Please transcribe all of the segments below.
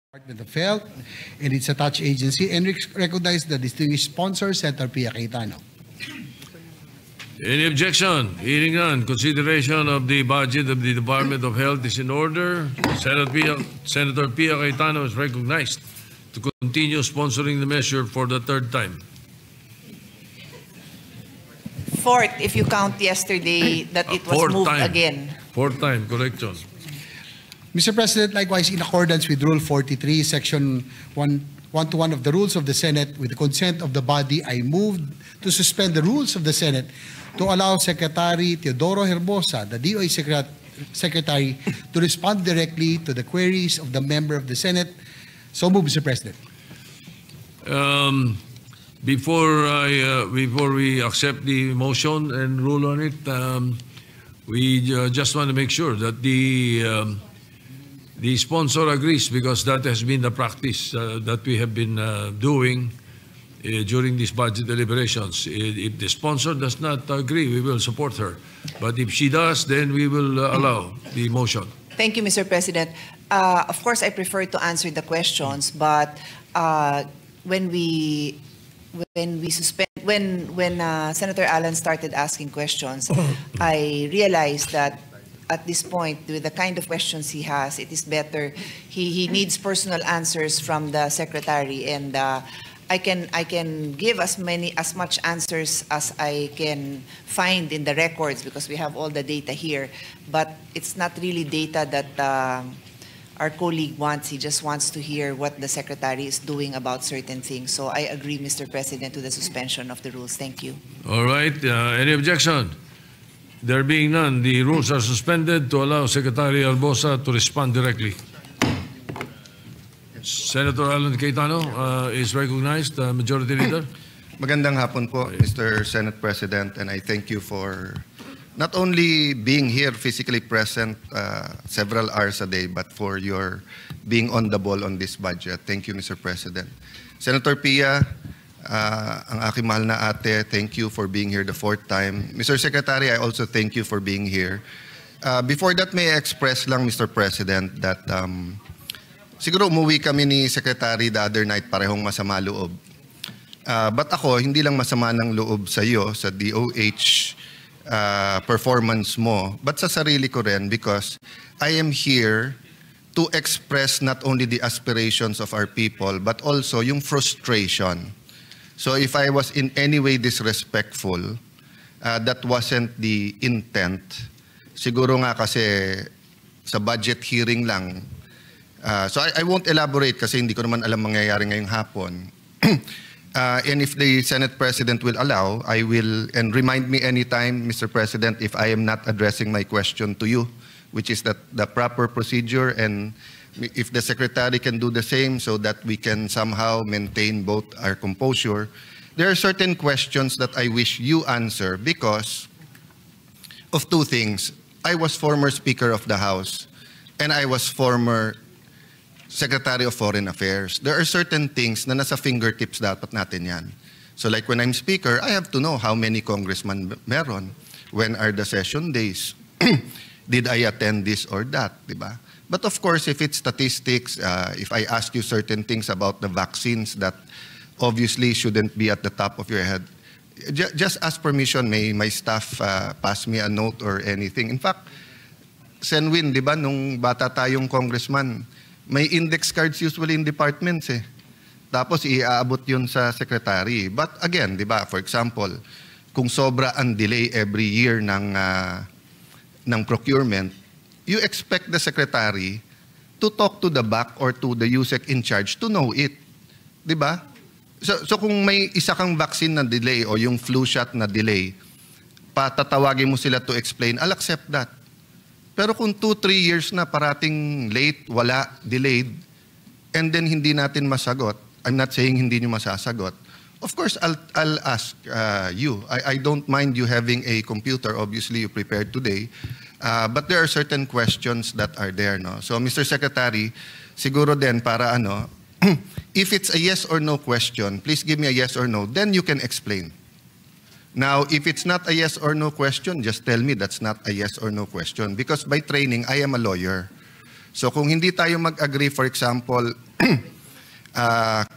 Department of Health and its attached agency and recognize the distinguished sponsor, Senator Pia Cayetano. Any objection? Hearing none. Consideration of the budget of the Department of Health is in order. Senator Pia Cayetano is recognized to continue sponsoring the measure for the third time. Fourth, if you count yesterday that it was moved again. Fourth time, correction. Mr. President, likewise, in accordance with Rule 43, Section 121 of the Rules of the Senate, with the consent of the body, I moved to suspend the rules of the Senate to allow Secretary Teodoro Herbosa, the DOE Secretary, to respond directly to the queries of the member of the Senate. So move, Mr. President. Before we accept the motion and rule on it, we just want to make sure that the sponsor agrees, because that has been the practice that we have been doing during these budget deliberations. If the sponsor does not agree, we will support her. But if she does, then we will allow the motion. Thank you, Mr. President. Of course, I prefer to answer the questions, but when Senator Allen started asking questions, I realized that at this point, with the kind of questions he has, it is better. He needs personal answers from the secretary, and I can give as much answers as I can find in the records, because we have all the data here. But it's not really data that our colleague wants. He just wants to hear what the secretary is doing about certain things. So I agree, Mr. President, to the suspension of the rules. Thank you. All right. Any objection? There being none, the rules are suspended to allow Secretary Herbosa to respond directly. Senator Alan Cayetano is recognized, Majority Leader. Magandang hapon po, Mr. Senate President, and I thank you for not only being here physically present several hours a day, but for your being on the ball on this budget. Thank you, Mr. President. Senator Pia, ang aking mahal na ate, thank you for being here the fourth time. Mr. Secretary, I also thank you for being here. Before that, may I express lang, Mr. President, that siguro umuwi kami ni Secretary the other night, parehong masama loob. But ako, hindi lang masama ng loob sa iyo, sa DOH performance mo, but sa sarili ko rin, because I am here to express not only the aspirations of our people, but also yung frustration. So if I was in any way disrespectful, that wasn't the intent. Siguro nga kasi sa budget hearing lang. So I won't elaborate kasi hindi ko naman alam mangyayari ngayong hapon. And if the Senate President will allow, I will, and remind me anytime, Mr. President, if I am not addressing my question to you, which is the proper procedure, and if the Secretary can do the same so that we can somehow maintain both our composure. There are certain questions that I wish you answer because of two things. I was former Speaker of the House and I was former Secretary of Foreign Affairs. There are certain things na nasa fingertips dapat natin yan. So like when I'm Speaker, I have to know how many congressmen meron, when are the session days, did I attend this or that, diba? But of course, if it's statistics, if I ask you certain things about the vaccines that obviously shouldn't be at the top of your head, just ask permission, may my staff pass me a note or anything. In fact, Senwin, di ba, nung bata tayong congressman, may index cards usually in departments eh. Tapos iaabot yun sa secretary. But again, di ba, for example, kung sobra ang delay every year ng procurement, you expect the secretary to talk to the back or to the USEC in charge to know it. Diba? So kung may isa kang vaccine na delay o yung flu shot na delay, patatawagin mo sila to explain, I'll accept that. Pero kung 2-3 years na parating late, wala, delayed, and then hindi natin masagot, I'm not saying hindi nyo masasagot, of course, I'll ask you. I don't mind you having a computer. Obviously, you prepared today. But there are certain questions that are there. No? So, Mr. Secretary, siguro din para ano, if it's a yes or no question, please give me a yes or no, then you can explain. Now, if it's not a yes or no question, just tell me that's not a yes or no question. Because by training, I am a lawyer. So kung hindi tayo mag-agree, for example,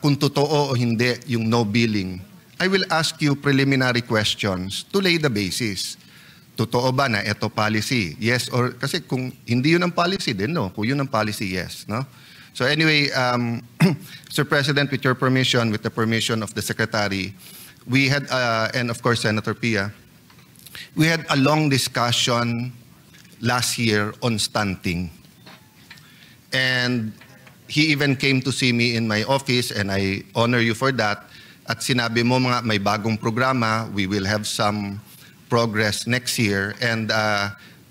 kung totoo o hindi yung no billing, I will ask you preliminary questions to lay the basis. Totoo ba na ito policy? Yes or kasi kung hindi yun ang policy, then no. Kung yun ang policy, yes, no? So anyway, Mr. President, with your permission, with the permission of the Secretary, we had, and of course Senator Pia, we had a long discussion last year on stunting. And he even came to see me in my office, and I honor you for that. At sinabi mo mga may bagong programa, we will have some progress next year. And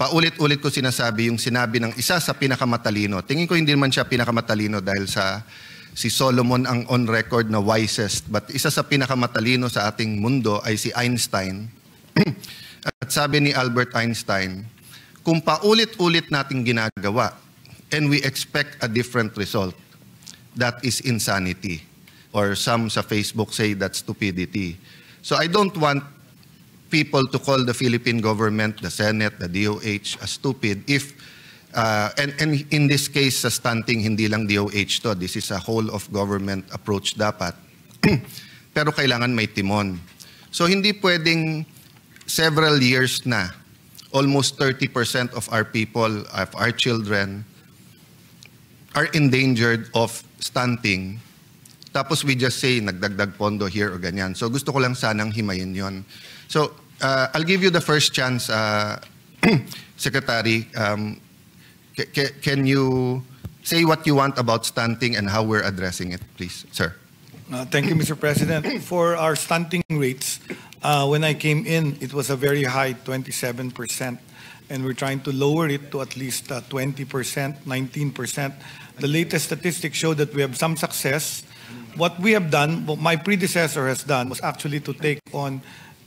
paulit-ulit ko sinasabi yung sinabi ng isa sa pinakamatalino. Tingin ko hindi naman siya pinakamatalino dahil si Solomon ang on record na wisest. But isa sa pinakamatalino sa ating mundo ay si Einstein. At sabi ni Albert Einstein, kung paulit-ulit nating ginagawa and we expect a different result, that is insanity. Or some sa Facebook say that's stupidity. So I don't want people to call the Philippine government, the Senate, the DOH as stupid if, and in this case sa stunting, hindi lang DOH to, this is a whole of government approach dapat. Pero kailangan may timon. So hindi pwedeng several years na, almost 30% of our people, of our children, are endangered of stunting. Tapos we just say, nagdagdag pondo here o ganyan. So gusto ko lang sanang himayin yon. So I'll give you the first chance, Secretary. Can you say what you want about stunting and how we're addressing it, please, sir? Thank you, Mr. President. For our stunting rates, when I came in, it was a very high 27%, and we're trying to lower it to at least 20%, 19%. The latest statistics show that we have some success. What we have done, what my predecessor has done, was actually to take on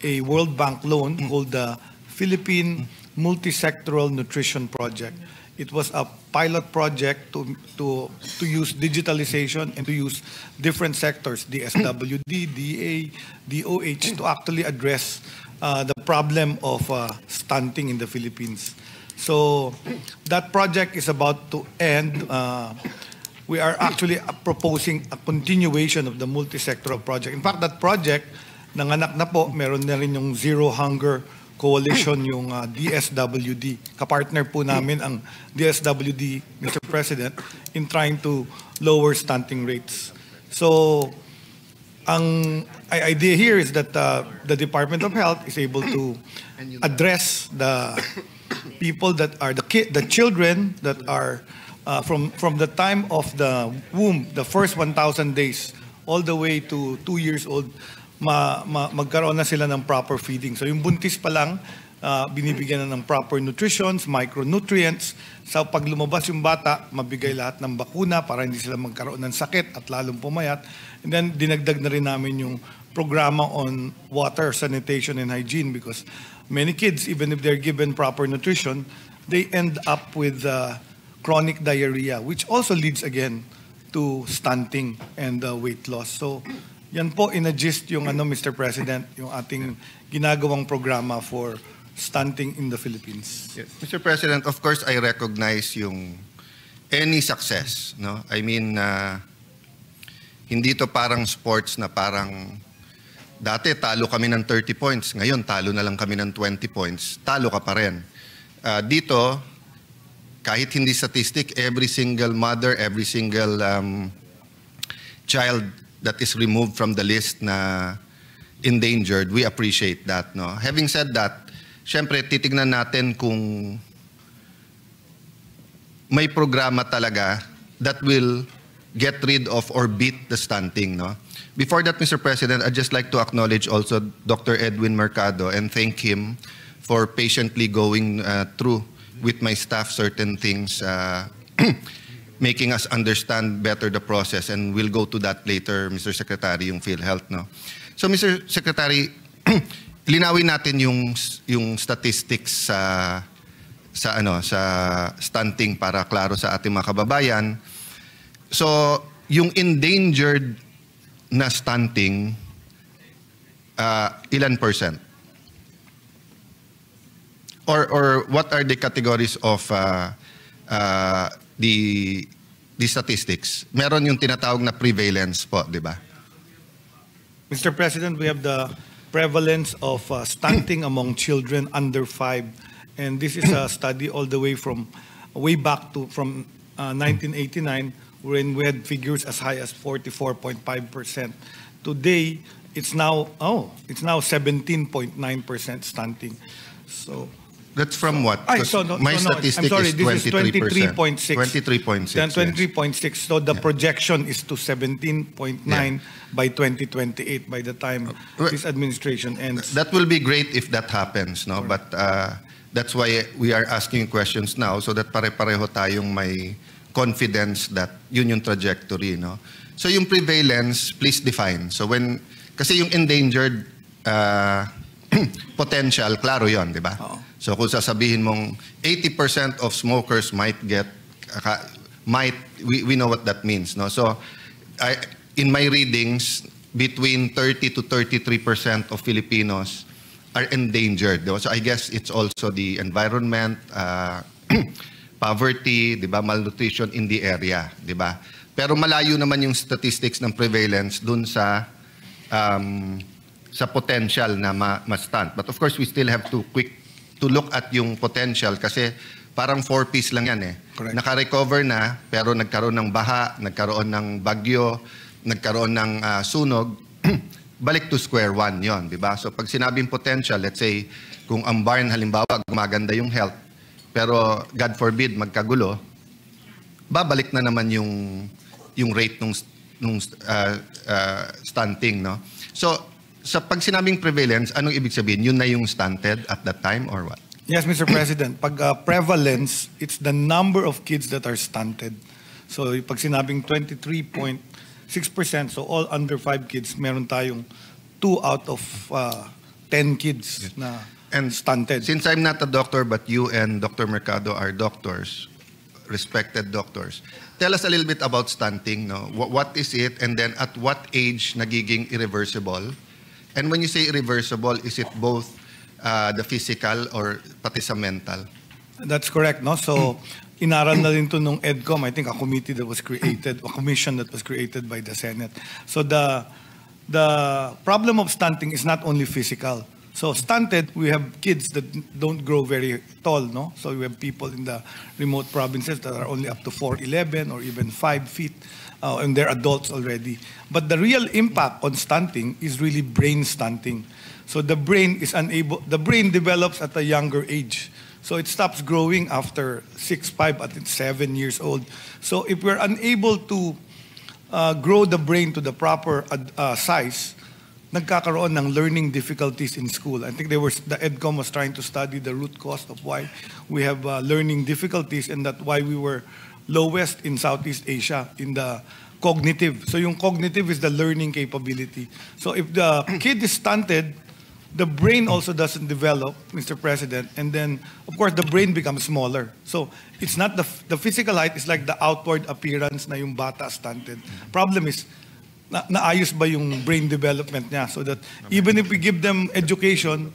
a World Bank loan called the Philippine Multisectoral Nutrition Project. It was a pilot project to use digitalization and to use different sectors, DSWD, DA, DOH, to actually address the problem of stunting in the Philippines. So that project is about to end. We are actually proposing a continuation of the multisectoral project. In fact, that project, nanganak na po, meron na rin yung Zero Hunger Coalition, yung DSWD. Kapartner po namin ang DSWD, Mr. President, in trying to lower stunting rates. So, ang idea here is that the Department of Health is able to address the people that are, the children that are from the time of the womb, the first 1,000 days, all the way to 2 years old, magkaroon na sila ng proper feeding. So yung buntis pa lang, binibigyan na ng proper nutritions, micronutrients. Sa pag lumabas yung bata, mabigay lahat ng bakuna para hindi sila magkaroon ng sakit at lalong pumayat. And then dinagdag na rin namin yung programa on water, sanitation, and hygiene, because many kids, even if they're given proper nutrition, they end up with chronic diarrhea, which also leads again to stunting and weight loss. So yan po in-adjust yung Mr. President, yung ating ginagawang programa for stunting in the Philippines. Yes. Mr. President, of course, I recognize yung any success. No? I mean, hindi to parang sports na parang dati talo kami ng 30 points, ngayon talo na lang kami ng 20 points, talo ka pa rin. Dito, kahit hindi statistic, every single mother, every single child that is removed from the list na endangered, we appreciate that. No? Having said that, syempre titignan natin kung may programa talaga that will get rid of or beat the stunting. No? Before that, Mr. President, I'd just like to acknowledge also Dr. Edwin Mercado and thank him for patiently going through with my staff certain things, making us understand better the process, and we'll go to that later, Mr. Secretary, yung PhilHealth, no? So, Mr. Secretary, linawin natin yung statistics sa stunting para klaro sa ating mga kababayan. So, yung endangered na stunting, ilan %? Or what are the categories of the the statistics, meron yung tinatawag na prevalence po, di ba? Mr. President, we have the prevalence of stunting among children under 5, and this is a study all the way back to 1989, when we had figures as high as 44.5%. Today, it's now 17.9% stunting. So That's from what? Ay, 'Cause so no, my so no, statistic I'm sorry, is this is 23%. 23.6. 23.6. Then yes. 23.6. So the Yeah. projection is to 17.9 by 2028 by the time Well, this administration ends. That will be great if that happens, no? But that's why we are asking questions now so that pare-pareho tayong may confidence that yun yung trajectory, no? So yung prevalence, please define. So kasi yung endangered potential, klaro yon, di ba? Oo. So kung sasabihin mong 80% of smokers we know what that means, no? So in my readings, between 30 to 33% of Filipinos are endangered. Diba? So I guess it's also the environment, poverty, di ba, malnutrition in the area, di ba? Pero malayo naman yung statistics ng prevalence dun sa potential na ma-stunt. But of course, we still have to look at yung potential kasi parang 4-piece lang yan eh. Correct. Naka-recover na pero nagkaroon ng baha, nagkaroon ng bagyo, nagkaroon ng sunog, balik to square one yon, di ba? So pag sinabing potential, let's say kung ang barn halimbawa gumaganda yung health, pero God forbid magkagulo, babalik na naman yung rate nung stunting, no? So sa pag sinabing prevalence, anong ibig sabihin? Yun na yung stunted at that time or what? Yes, Mr. President. Pag prevalence, it's the number of kids that are stunted. So pag sinabing 23.6%, so all under 5 kids, meron tayong 2 out of 10 kids na stunted. Since I'm not a doctor, but you and Dr. Mercado are doctors, respected doctors, tell us a little bit about stunting. No? What is it? And then at what age nagiging irreversible? And when you say irreversible, is it both the physical or pati sa mental? That's correct, no? So, inaral na rin to nung EDCOM, I think a committee that was created, a commission that was created by the Senate. So the problem of stunting is not only physical. So stunted, we have kids that don't grow very tall, no? So we have people in the remote provinces that are only up to 4'11" or even 5 feet, and they're adults already. But the real impact on stunting is really brain stunting. So the brain develops at a younger age. So it stops growing after 6, 5, at 7 years old. So if we're unable to grow the brain to the proper size, nagkakaroon ng learning difficulties in school. I think the EDCOM was trying to study the root cause of why we have learning difficulties, and that why we were lowest in Southeast Asia in the cognitive. So yung cognitive is the learning capability. So if the kid is stunted, the brain also doesn't develop, Mr. President, and then, of course, the brain becomes smaller. So it's not the physical height, it's like the outward appearance na yung bata stunted. Problem is, naayos ba yung brain development niya, so that even if we give them education,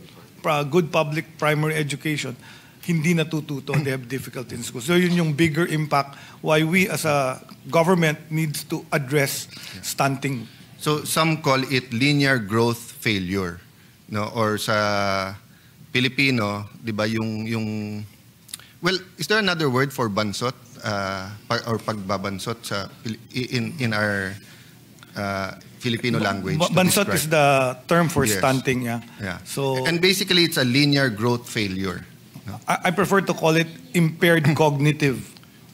good public primary education, hindi natututo, they have difficulty in school. So yun yung bigger impact why we as a government needs to address stunting. So some call it linear growth failure, no? Or sa Filipino, 'di ba yung well, is there another word for bansot or pagbabansot sa in our Filipino language? Bansot is the term for Yes. stunting, yeah. Yeah. So And basically it's a linear growth failure. I prefer to call it impaired cognitive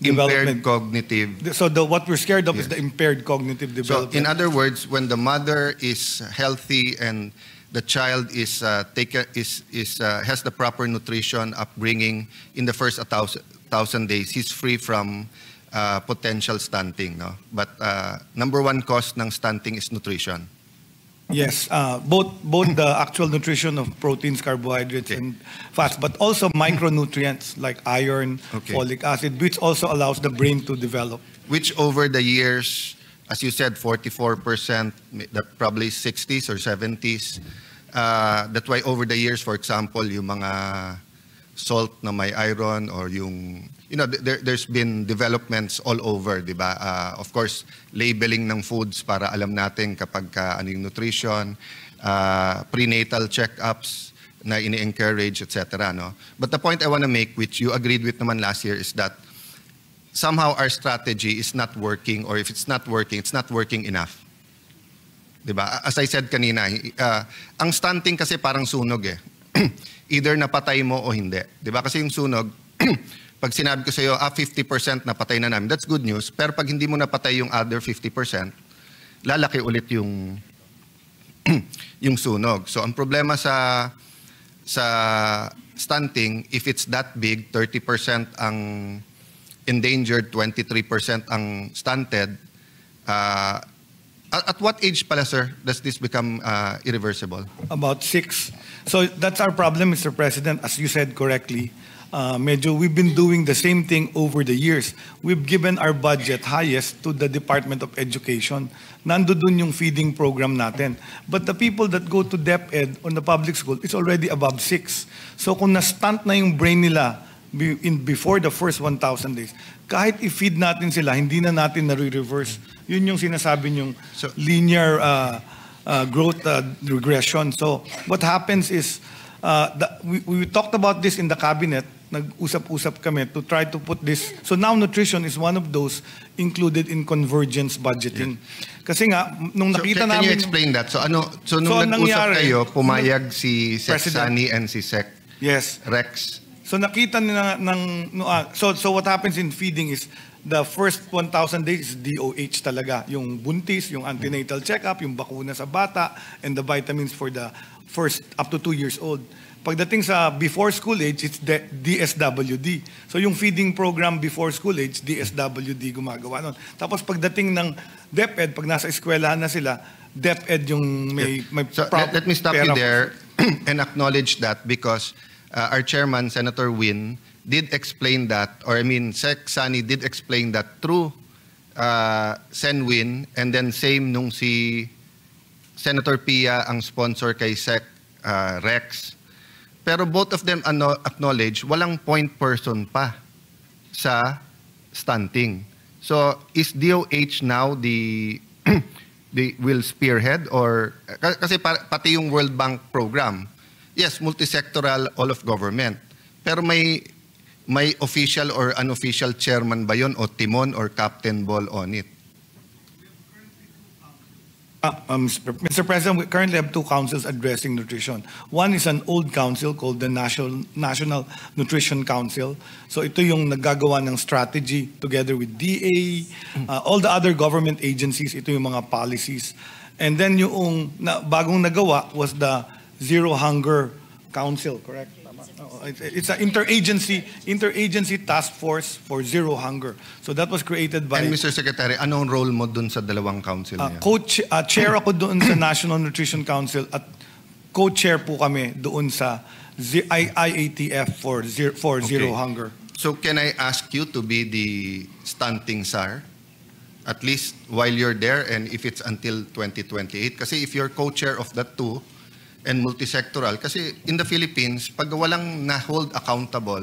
Impaired development. cognitive. So what we're scared of is Yes. the impaired cognitive So development. in other words, when the mother is healthy and the child has the proper nutrition upbringing in the first 1,000 days, he's free from potential stunting, no? But number one cause ng stunting is nutrition. Yes, both the actual nutrition of proteins, carbohydrates, Okay. and fats, but also micronutrients like iron, Okay. folic acid, which also allows the brain to develop. Which over the years, as you said, 44%, that probably 60s or 70s. That's why over the years, for example, yung mga salt na may iron or yung, there's been developments all over, di ba? Of course, labeling ng foods para alam natin kapag ano yung nutrition, prenatal check-ups na ini-encourage, etc. No? But the point I want to make, which you agreed with naman last year, is that somehow our strategy is not working, or if it's not working enough. Diba? As I said kanina, ang stunting kasi parang sunog eh. Either napatay mo o hindi. Diba? Kasi yung sunog, pag sinabi ko sa iyo, 50% napatay na namin, that's good news. Pero pag hindi mo napatay yung other 50%, lalaki ulit yung yung sunog. So ang problema sa stunting, if it's that big, 30% ang endangered, 23% ang stunted, at what age pala, sir, does this become irreversible? About 6. So that's our problem, Mr. President. As you said correctly, medyo we've been doing the same thing over the years. We've given our budget highest to the Department of Education. Nando dun yung feeding program natin. But the people that go to DepEd on the public school, it's already above 6. So kung na-stunt na yung brain nila before the first 1,000 days, kahit i-feed natin sila, hindi na natin na-reverse. Yun yung sinasabi yung linear growth regression. So what happens is, we talked about this in the cabinet, nag-usap-usap kami to try to put this. So now nutrition is one of those included in convergence budgeting. Kasi nga, nung nakita namin... Can you explain that? So nung nag-usap kayo, pumayag si Sec Sani and si Sec Rex. So nakita nila so what happens in feeding is the first 1,000 days is DOH talaga. Yung buntis, yung antenatal checkup, yung bakuna sa bata, and the vitamins for the first up to 2 years old. Pagdating sa before school age, it's DSWD. So yung feeding program before school age, DSWD gumagawa nun. Tapos pagdating ng DepEd, pag nasa eskwelahan na sila, DepEd yung may so let me stop you there and acknowledge that, because our chairman, Senator Win, did explain that, or I mean, Sec Sani did explain that through Sen Win, and then same nung si Senator Pia ang sponsor kay Sec Rex. Pero both of them acknowledge walang point person pa sa stunting. So is DOH now the will spearhead, or kasi pati yung World Bank program, yes, multisectoral, all of government. Pero may official or unofficial chairman ba yun, o timon or captain ball on it? Mr. President, we currently have 2 councils addressing nutrition. One is an old council called the National Nutrition Council. So ito yung naggagawa ng strategy together with DA, all the other government agencies, ito yung mga policies. And then yung bagong nagawa was the Zero Hunger Council, correct? It's an interagency task force for zero hunger. So that was created by... And Mr. Secretary, anong role mo dun sa dalawang council niya? Chair ako doon sa National Nutrition Council at co-chair po kami doon sa IATF for Zero Hunger. So can I ask you to be the stunting SAR? At least while you're there, and if it's until 2028? Kasi if you're co-chair of that too, and multisectoral, kasi in the Philippines, pag walang na-hold accountable,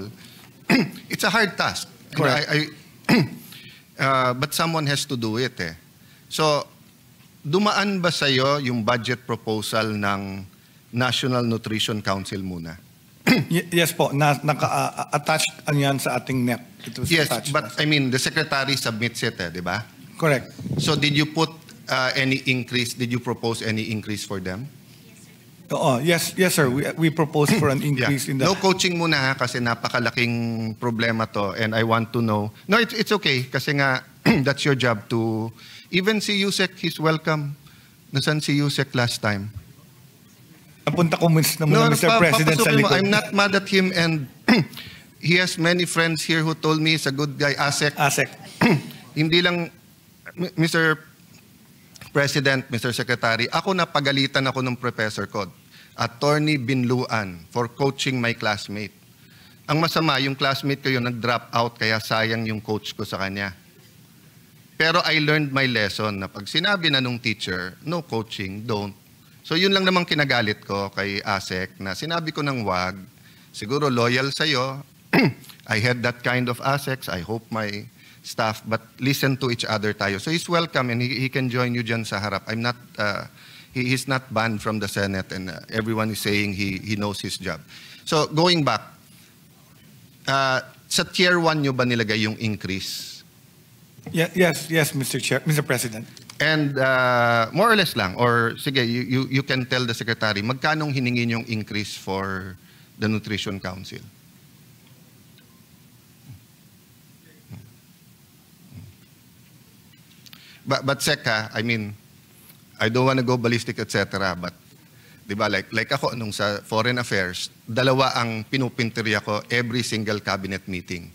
it's a hard task. Correct. But someone has to do it eh. So, dumaan ba sa'yo yung budget proposal ng National Nutrition Council muna? Yes po, naka-attached yan sa ating NEP. It was yes, attached. But I mean, the secretary submits it eh, di ba? Correct. So did you put any increase, did you propose any increase for them? Yes, sir. We proposed for an increase in the... No coaching muna ha, kasi napakalaking problema to, and I want to know. No, it's okay, kasi nga, that's your job to... Even si Yusek, he's welcome. Nasaan si Yusek last time? Napunta ko muna, Mr. President, sa likod. I'm not mad at him, and he has many friends here who told me he's a good guy. Asek. Hindi lang, Mr. President, Mr. Secretary, ako napagalitan ako ng professor ko, Attorney Binluan, for coaching my classmate. Ang masama, yung classmate ko yun nag-drop out, kaya sayang yung coach ko sa kanya. Pero I learned my lesson na pag sinabi na nung teacher, no coaching, don't. So yun lang namang kinagalit ko kay ASEC na sinabi ko ng wag, siguro loyal sa'yo. I had that kind of ASECs. I hope my staff, but listen to each other tayo. So he's welcome and he can join you dyan sa harap. I'm not, he's not banned from the Senate and everyone is saying he knows his job. So going back, sa tier 1 nyo ba nilagay yung increase? Yes, Mr. President. And more or less lang, or sige, you can tell the Secretary, magkanong hiningin yung increase for the Nutrition Council? But Sec, I mean, I don't want to go ballistic, etc. But, di ba, like ako, nung sa Foreign Affairs, dalawa ang pinupinteriya ko every single cabinet meeting.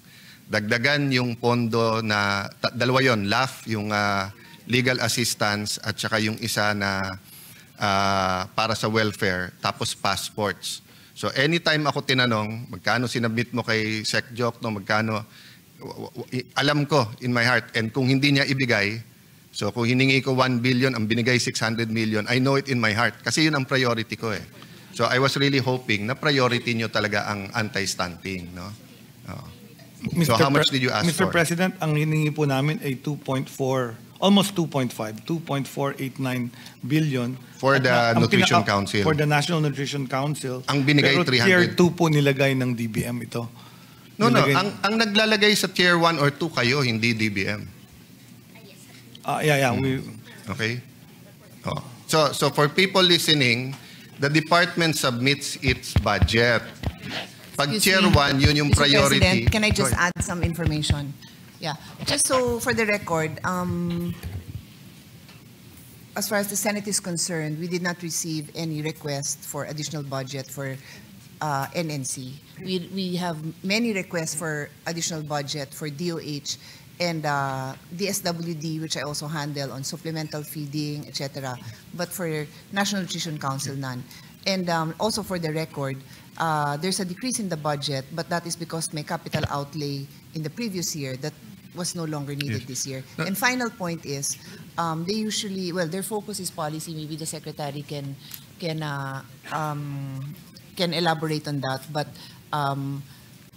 Dagdagan yung pondo na, dalawa yon, LAF, yung legal assistance, at saka yung isa na para sa welfare, tapos passports. So anytime ako tinanong, magkano sinabit mo kay Sec Joc, no, magkano, alam ko in my heart, and kung hindi niya ibigay, so kung hiningi ko 1 billion, ang binigay 600 million, I know it in my heart. Kasi yun ang priority ko eh. So I was really hoping na priority nyo talaga ang anti-stunting. No? So how much did you ask Mr. for? President, ang hiningi po namin ay 2.4, almost 2.5, 2.489 billion. For the Nutrition Council. For the National Nutrition Council. Ang binigay Pero 300. tier 2 po nilagay ng DBM ito. No, Nilagay- ang naglalagay sa tier 1 or 2 kayo, hindi DBM. Okay? Oh. So for people listening, the department submits its budget. Pag Excuse tier me, 1, yun yung Mr. priority. President, can I just Go ahead. add some information? Yeah, just so for the record, as far as the Senate is concerned, we did not receive any request for additional budget for NNC. We have many requests for additional budget for DOH and DSWD, which I also handle on supplemental feeding, etc. But for National Nutrition Council, none. And also for the record, there's a decrease in the budget, but that is because may capital outlay in the previous year that was no longer needed this year. And final point is, they usually, well, their focus is policy. Maybe the secretary can elaborate on that, but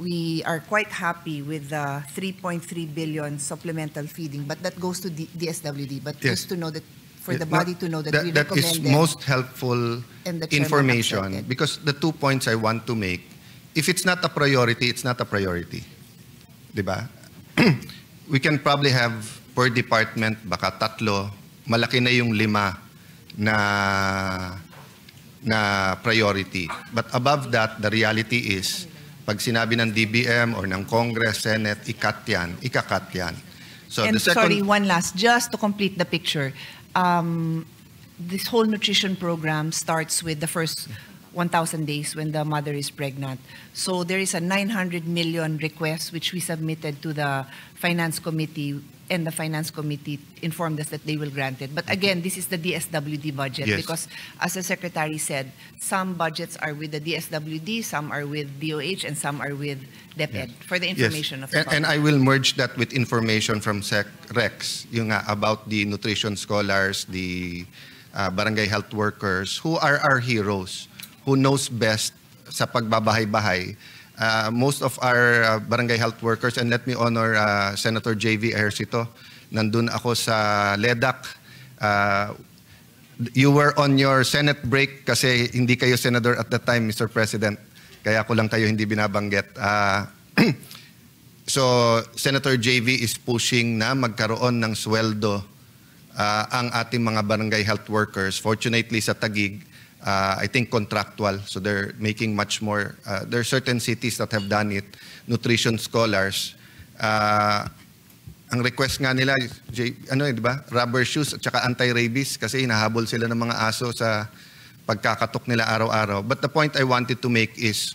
we are quite happy with the 3.3 billion supplemental feeding, but that goes to DSWD. But Yes. just to know that, for the body to know that we That is recommended. most helpful And the chairman information accepted. because the 2 points I want to make, if it's not a priority, it's not a priority. Diba? We can probably have per department, baka 3, malaki na yung 5 na priority. But above that, the reality is, pag sinabi ng DBM or ng Congress, Senate, ikakat yan. So And the second, sorry, one last, just to complete the picture. This whole nutrition program starts with the first 1,000 days when the mother is pregnant. So there is a 900 million request which we submitted to the Finance Committee, and the Finance Committee informed us that they will grant it. But again, this is the DSWD budget Yes. because, as the Secretary said, some budgets are with the DSWD, some are with DOH, and some are with DepEd, for the information of the And I will merge that with information from Sec Rex, yung nga about the nutrition scholars, the barangay health workers, who are our heroes, who knows best sa pagbabahay-bahay. Most of our barangay health workers, and let me honor Senator J.V. Ejercito, nandun ako sa LEDAC. You were on your Senate break kasi hindi kayo senador at the time, Mr. President. Kaya ko lang kayo hindi binabanggit. So, Senator JV is pushing na magkaroon ng sweldo ang ating mga barangay health workers. Fortunately, sa Taguig, I think contractual. So, they're making much more. There are certain cities that have done it. Nutrition scholars. Ang request nga nila, di ba? Rubber shoes at saka anti-rabies kasi hinahabol sila ng mga aso sa pagkakatok nila araw-araw. But the point I wanted to make is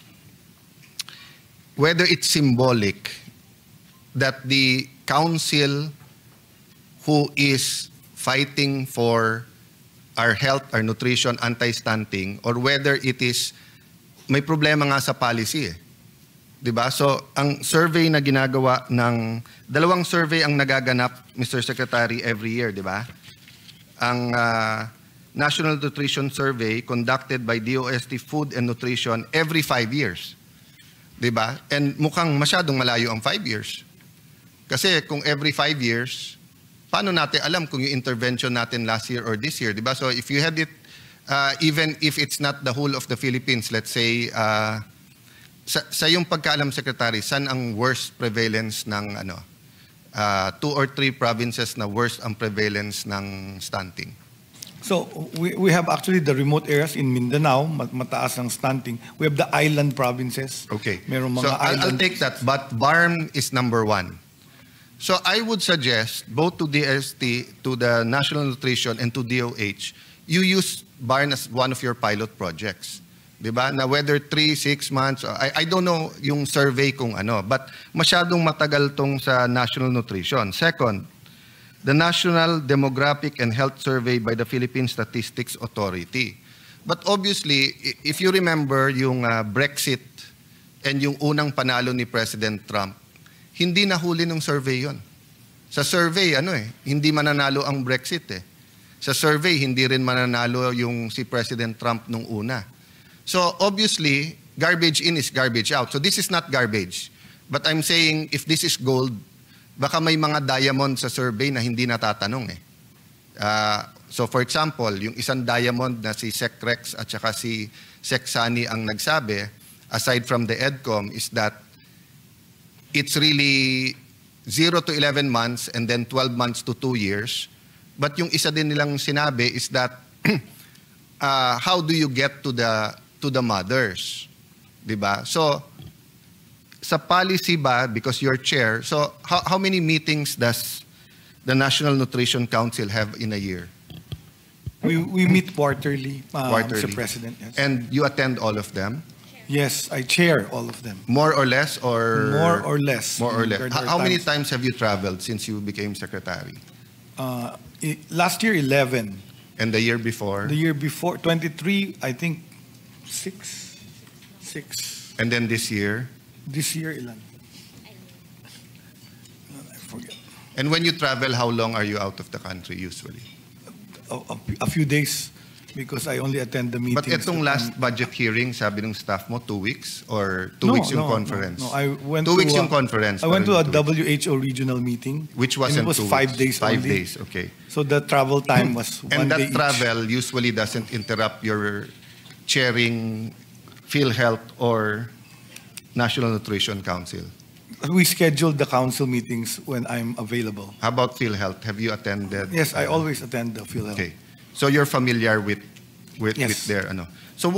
whether it's symbolic that the council who is fighting for our health, our nutrition, anti-stunting, or whether it is, may problema nga sa policy eh. Diba? So, ang survey na ginagawa ng, 2 survey ang nagaganap, Mr. Secretary, every year, diba? Ang National Nutrition Survey conducted by DOST Food and Nutrition every 5 years. Diba? And mukhang masyadong malayo ang 5 years. Kasi kung every 5 years, paano natin alam kung yung intervention natin last year or this year, di ba? So if you had it, even if it's not the whole of the Philippines, let's say, sa yung pagkaalam, Secretary, saan ang worst prevalence ng 2 or 3 provinces na worst ang prevalence ng stunting? So we have actually the remote areas in Mindanao, mataas ang stunting. We have the island provinces. Okay. Merong mga So I'll island. take that, but BARM is number 1. So I would suggest both to DST, to the National Nutrition, and to DOH, you use BARM as one of your pilot projects. Diba? Na whether 3, 6 months, I don't know yung survey kung but masyadong matagal tong sa National Nutrition. Second, the National Demographic and Health Survey by the Philippine Statistics Authority. But obviously, if you remember yung Brexit and yung unang panalo ni President Trump, hindi nahuli ng survey yon. Sa survey, hindi mananalo ang Brexit eh. Sa survey, hindi rin mananalo yung si President Trump nung una. So obviously, garbage in is garbage out. So this is not garbage. But I'm saying, if this is gold, baka may mga diamond sa survey na hindi natatanong eh. So for example, yung isang diamond na si Sec Rex at saka si Sec Sani ang nagsabi, aside from the EDCOM, is that it's really 0 to 11 months and then 12 months to 2 years. But yung isa din nilang sinabi is that how do you get to the mothers? Diba? So sa policy ba, because you're chair, so how many meetings does the National Nutrition Council have in a year? We meet quarterly, Quarterly. Mr. President. Yes. And you attend all of them? Yes, I chair all of them. More or less? Or More or less. More or less. There are How many times- times have you traveled since you became secretary? Last year, 11. And the year before? The year before, 23, I think 6. And then this year? This year, ilan? I forget. And when you travel, how long are you out of the country usually? A few days, because I only attend the meetings. But itong last budget hearing, sabi ng staff mo, 2 weeks? Or 2 weeks yung conference? No, I went 2 to weeks a- yung conference. I went to a parang 2 weeks. WHO regional meeting. Which was and in it was 2 5 weeks. days 5 only. days, okay. So the travel time was 1 And day that travel usually doesn't interrupt your chairing PhilHealth or National Nutrition Council. each. We scheduled the council meetings when I'm available. How about PhilHealth? Have you attended? Yes, I always attend the PhilHealth. Okay. So you're familiar with Yes. their So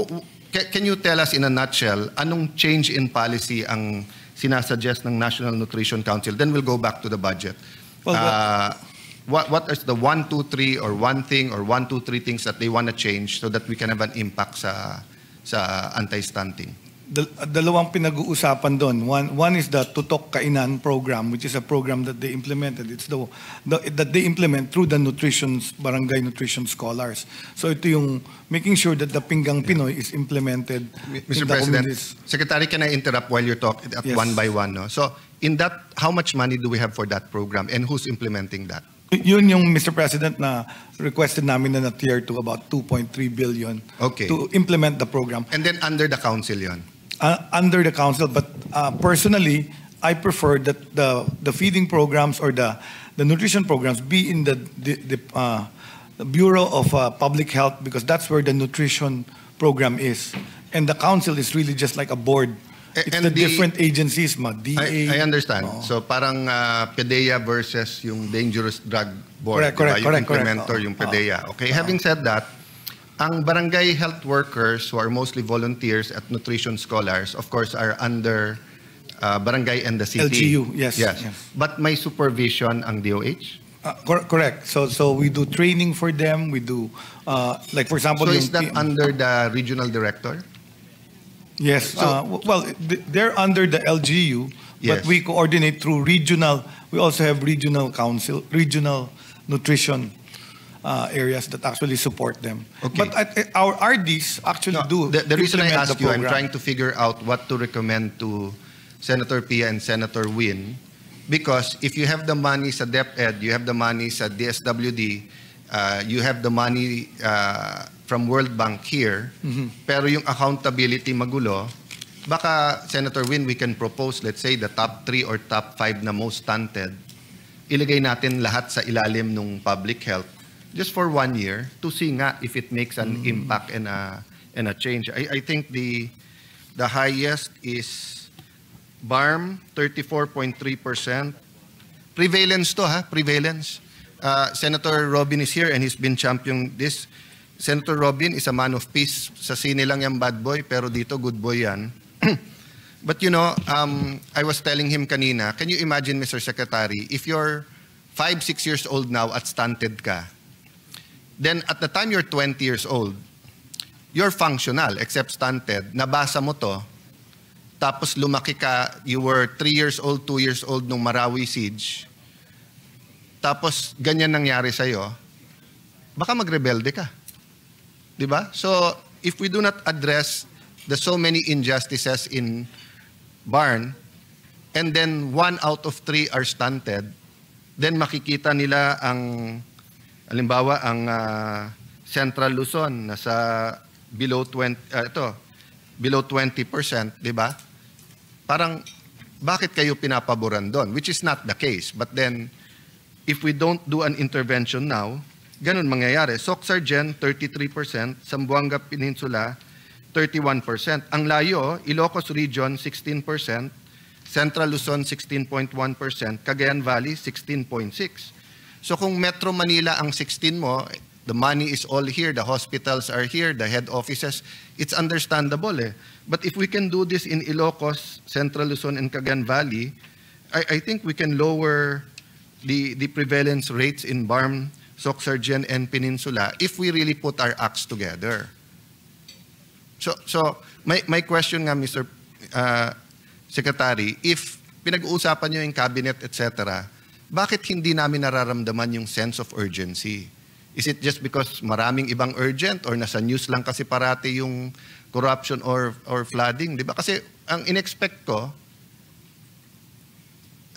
can you tell us in a nutshell anong change in policy ang sinasuggest ng National Nutrition Council? Then we'll go back to the budget. Well, What is the 1, 2, 3 or one thing or 1, 2, 3 things that they want to change so that we can have an impact sa anti-stunting? Dalawang pinag-uusapan doon. One is the Tutok Kainan program, which is a program that they implemented. It's that they implement through the barangay nutrition scholars. So ito yung making sure that the Pinggang Pinoy is implemented in Mr. the President, communities. Secretary, can I interrupt while you're talking at Yes. one by one? No? So in that, how much money do we have for that program and who's implementing that? Yun yung, Mr. President, na requested namin na tier to about 2.3 billion Okay. to implement the program. And then under the council yon. Under the council, but personally, I prefer that the feeding programs or the nutrition programs be in the Bureau of Public Health, because that's where the nutrition program is. And the council is really just like a board. It's And the different agencies, DA. I understand. Oo. So parang PDEA versus yung Dangerous Drug Board, Correct, diba? Yung correct. implementer, yung PDEA. Okay, having said that, ang barangay health workers who are mostly volunteers at nutrition scholars, of course, are under barangay and the city. LGU, yes. But may supervision ang DOH? Correct. So we do training for them. We do, like for example, So yung is that under the regional director? Yes. So- They're under the LGU, Yes. but we coordinate through regional. We also have regional council, regional nutrition areas that actually support them. Okay. But our RDs actually do. The reason I implement ask the you, I'm program. trying to figure out what to recommend to Senator Pia and Senator Win, because if you have the money sa DepEd, you have the money sa DSWD, you have the money from World Bank here, pero yung accountability magulo, baka, Senator Win, we can propose, let's say, the top 3 or top 5 na most stunted. Ilagay natin lahat sa ilalim ng public health just for 1 year to see nga if it makes an impact and a change. I think the highest is BARM, 34.3%. Prevalence to, ha? Prevalence. Senator Robin is here and he's been championing this. Senator Robin is a man of peace. Sa sine lang yung bad boy, pero dito good boy yan. But you know, I was telling him kanina, can you imagine, Mr. Secretary, if you're 5-6 years old now at stunted ka, then at the time you're 20 years old, you're functional except stunted. Nabasa mo to, tapos lumaki ka, you were 3 years old, 2 years old nung Marawi siege, tapos ganyan nangyari sa'yo, baka magrebelde ka. Diba? So, if we do not address the so many injustices in BARN, and then 1 out of 3 are stunted, then makikita nila ang, halimbawa, ang Central Luzon nasa below 20%, below 20%, di ba? Parang, bakit kayo pinapaboran doon? Which is not the case. But then, if we don't do an intervention now, ganun mangyayari. Soc-Sargen, 33%, Zamboanga Peninsula, 31%. Ang layo, Ilocos Region, 16%, Central Luzon, 16.1%, Cagayan Valley, 16.6%. So kung Metro Manila ang 16 mo, the money is all here, the hospitals are here, the head offices, it's understandable eh. But if we can do this in Ilocos, Central Luzon, and Cagayan Valley, I think we can lower the prevalence rates in BARM, Soc-Sargen, and Peninsula if we really put our acts together. So my question nga, Mr. Secretary, if pinag-uusapan nyo yung cabinet, etc., bakit hindi namin nararamdaman yung sense of urgency? Is it just because maraming ibang urgent or nasa news lang kasi parati yung corruption or flooding? Di ba? Kasi ang in-expect ko,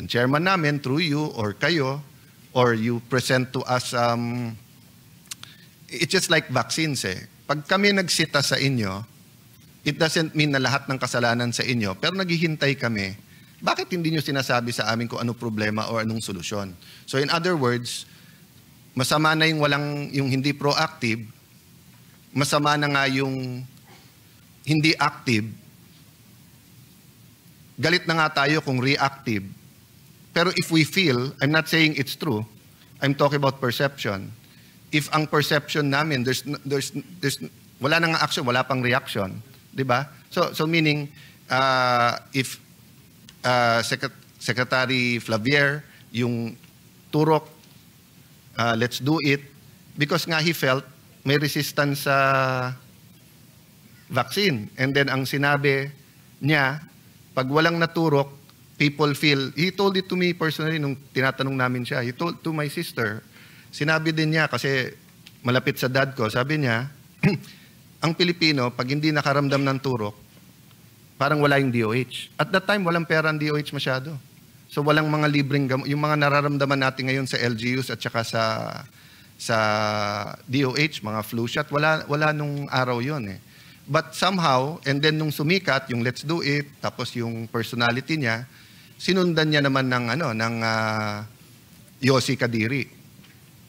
ang chairman namin, through you or kayo, or you present to us, it's just like vaccines eh. Pag kami nagsita sa inyo, it doesn't mean na lahat ng kasalanan sa inyo, pero naghihintay kami, bakit hindi nyo sinasabi sa amin kung ano problema o anong solusyon? So in other words, masama na yung hindi proactive, masama na nga yung hindi active, galit na nga tayo kung reactive. Pero if we feel, I'm not saying it's true, I'm talking about perception. If ang perception namin, there's wala nang action, wala pang reaction, di ba? So meaning, if Secretary Flavier, yung turok, let's do it, because nga he felt may resistance sa vaccine. And then ang sinabi niya, pag walang naturok, people feel, he told it to me personally nung tinatanong namin siya, he told to my sister, sinabi din niya kasi malapit sa dad ko, sabi niya, ang Pilipino, pag hindi nakaramdam ng turok, parang wala yung DOH. At that time, walang pera ang DOH masyado. So walang mga libreng gamot. Yung mga nararamdaman natin ngayon sa LGUs at saka sa DOH, mga flu shot, wala nung araw yon eh. But somehow, and then nung sumikat, yung let's do it, tapos yung personality niya, sinundan niya naman ng Yossi Kadiri.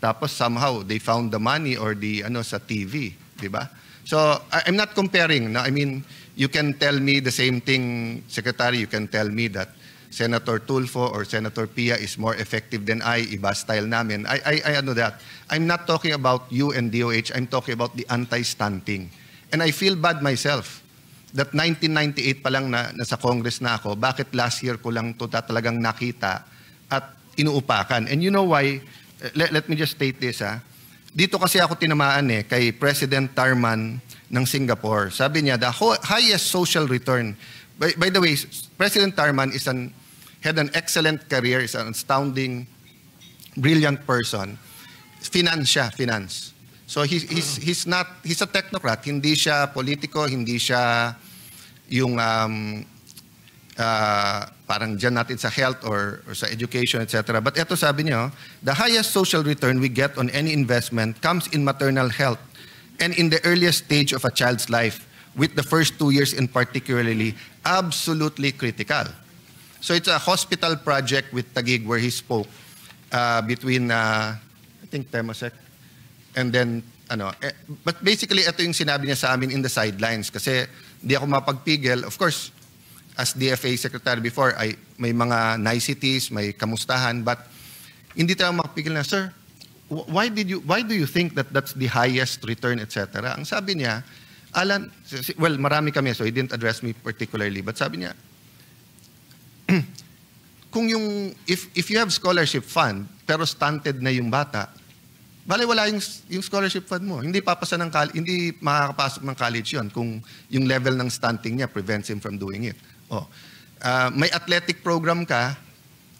Tapos somehow they found the money or the sa TV, di ba? So I'm not comparing. No? I mean, you can tell me the same thing, Secretary. You can tell me that Senator Tulfo or Senator Pia is more effective than I. Iba style namin. I know that. I'm not talking about you and DOH. I'm talking about the anti-stunting. And I feel bad myself that 1998 pa lang nasa Congress na ako, bakit last year ko lang ito talagang nakita at inuupakan. And you know why? Let me just state this. Dito kasi ako tinamaan kay President Tarman ng Singapore. Sabi niya, the highest social return. By the way, President Tarman had an excellent career, is an astounding, brilliant person. Finance. So he's a technocrat, hindi siya politiko, hindi siya yung parang dyan natin sa health or sa education, etc. But ito sabi niyo, the highest social return we get on any investment comes in maternal health and in the earliest stage of a child's life, with the first 2 years in particularly, absolutely critical. So it's a hospital project with Taguig where he spoke between, I think, Temasek, and then, but basically, ito yung sinabi niya sa amin in the sidelines kasi di ako mapagpigil. Of course, as DFA Secretary before, may mga niceties, may kamustahan, but hindi tayo makapigil na, sir, why do you think that that's the highest return, etc.? Ang sabi niya, Alan, well, marami kami, so he didn't address me particularly, but sabi niya, kung if you have scholarship fund, pero stunted na yung bata, bale wala yung scholarship fund mo. Hindi papasa ng hindi makakapasok ng college yon kung yung level ng stunting niya prevents him from doing it. May athletic program ka,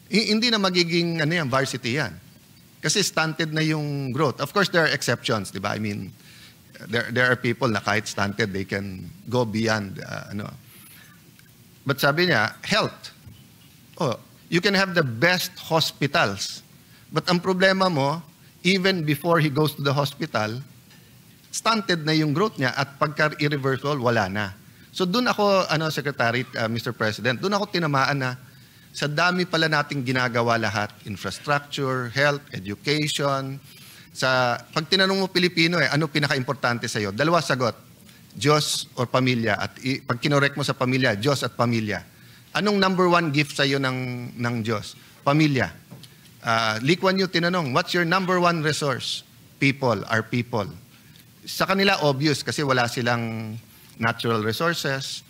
hindi na magiging varsity yan. Kasi stunted na yung growth. Of course, there are exceptions, di ba? I mean, there are people na kahit stunted, they can go beyond, But sabi niya, health. You can have the best hospitals. But ang problema mo, even before he goes to the hospital, stunted na yung growth niya at pagka-irreversible, wala na. So doon ako, Secretary, Mr. President, doon ako tinamaan na sa dami pala nating ginagawa lahat, infrastructure, health, education. Pag tinanong mo Pilipino, ano pinaka-importante sa'yo? 2 sagot, Diyos or pamilya. At pag kinorek mo sa pamilya, Diyos at pamilya. Anong number 1 gift sa'yo ng Diyos? Pamilya. Lee Kuan Yew tinanong, what's your number 1 resource? People, our people. Sa kanila, obvious, kasi wala silang natural resources,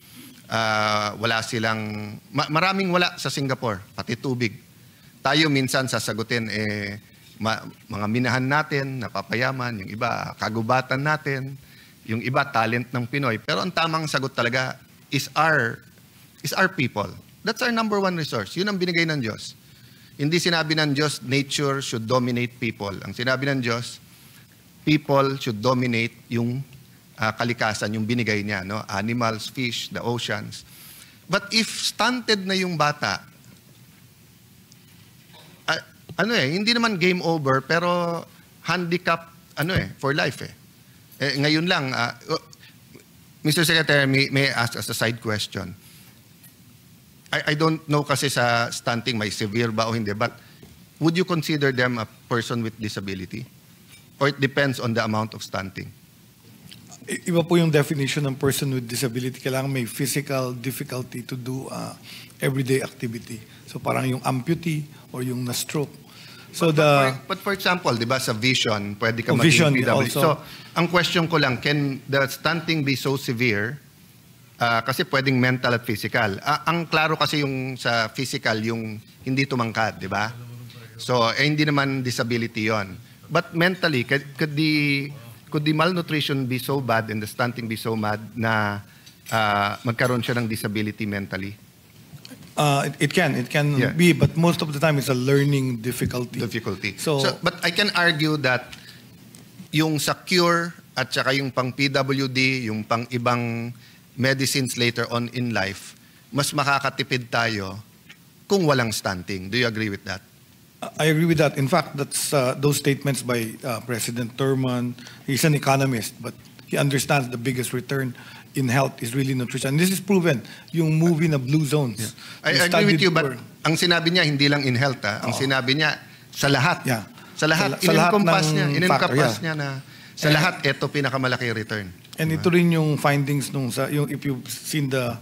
maraming wala sa Singapore, pati tubig. Tayo minsan sasagutin, mga minahan natin, napapayaman, yung iba, kagubatan natin, yung iba, talent ng Pinoy. Pero ang tamang sagot talaga is our people. That's our number 1 resource. Yun ang binigay ng Diyos. Hindi sinabi ng Diyos, nature should dominate people. Ang sinabi ng Diyos, people should dominate yung kalikasan, yung binigay niya, no? Animals, fish, the oceans. But if stunted na yung bata, hindi naman game over, pero handicap, for life, ngayon lang, Mr. Secretary, may I ask as a side question? I don't know kasi sa stunting may severe ba o hindi, but would you consider them a person with disability? Or it depends on the amount of stunting? Iba po yung definition ng person with disability. Kailangan may physical difficulty to do everyday activity. So parang yung amputee or yung na-stroke. So but for example, di ba sa vision, pwede ka maging PWD. So ang question ko lang, can the stunting be so severe? Kasi pwedeng mental at physical. Ang klaro kasi yung sa physical, yung hindi tumangkad, di ba? So, hindi naman disability yon. But mentally, could the malnutrition be so bad and the stunting be so bad na magkaroon siya ng disability mentally? It can be, but most of the time it's a learning difficulty. So, but I can argue that yung sa cure at saka yung pang PWD, yung pang ibang medicines later on in life, mas makakatipid tayo kung walang stunting. Do you agree with that? I agree with that. In fact, that's those statements by President Thurman. He's an economist, but he understands the biggest return in health is really nutrition. And this is proven. Yung movie na Blue Zones. Yeah. I agree with you, but ang sinabi niya hindi lang in health. Ang sinabi niya sa lahat. Yeah. Sa lahat. In-encompass niya na sa lahat, ito pinakamalaki return. And ito rin yung findings if you've seen the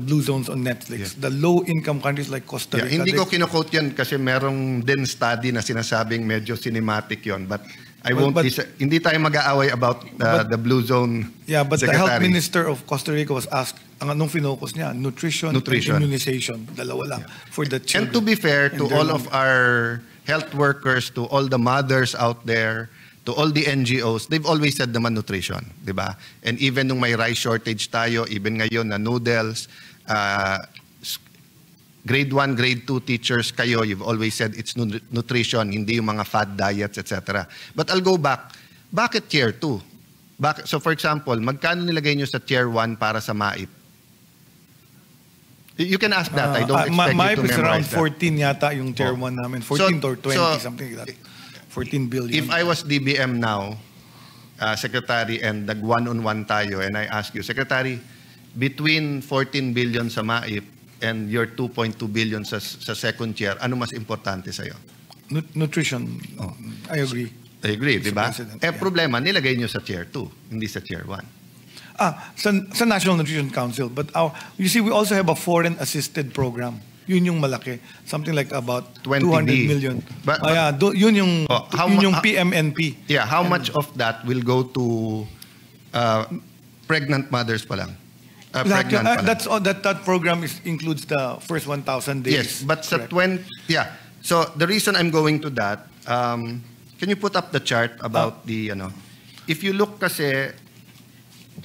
Blue Zones on Netflix, the low-income countries like Costa Rica. Hindi ko kino-quote yan kasi merong din study na sinasabing medyo cinematic yon, but hindi tayo mag-aaway about the Blue Zone. Yeah, but Secretary. the health minister of Costa Rica was asked, ang anong focus niya, nutrition and immunization, dalawa lang for the children. And to be fair to all of our health workers, to all the mothers out there, to all the NGOs, they've always said naman nutrition, di ba? And even nung may rice shortage tayo, even ngayon na noodles, grade 1, grade 2 teachers kayo, you've always said it's nutrition, hindi yung mga fad diets, etc. But I'll go back. Bakit tier 2? So for example, magkano nilagay nyo sa tier 1 para sa MAIP? You can ask that. I don't expect you to memorize that. Around 14 yata yung tier 1 namin. 14 or 20, something like that. 14 billion. If I was DBM now, Secretary, and nag-one-on-one tayo, and I ask you, Secretary, between 14 billion sa MAIP and your 2.2 billion sa second chair, ano mas importante sa'yo? Nutrition. I agree. I agree, di ba? President, Problema, nilagay nyo sa chair 2, hindi sa chair 1. Sa National Nutrition Council, but you see, we also have a foreign assisted program. Yun yung malaki. Something like about 20 200 B. million. But- yun yung, how yun yung ma- PMNP. Yeah, how much of that will go to pregnant mothers pa lang? Pregnant pa lang. That program includes the first 1,000 days. Yes, but sa Correct. 20, yeah. So the reason I'm going to that, can you put up the chart about the, if you look kasi,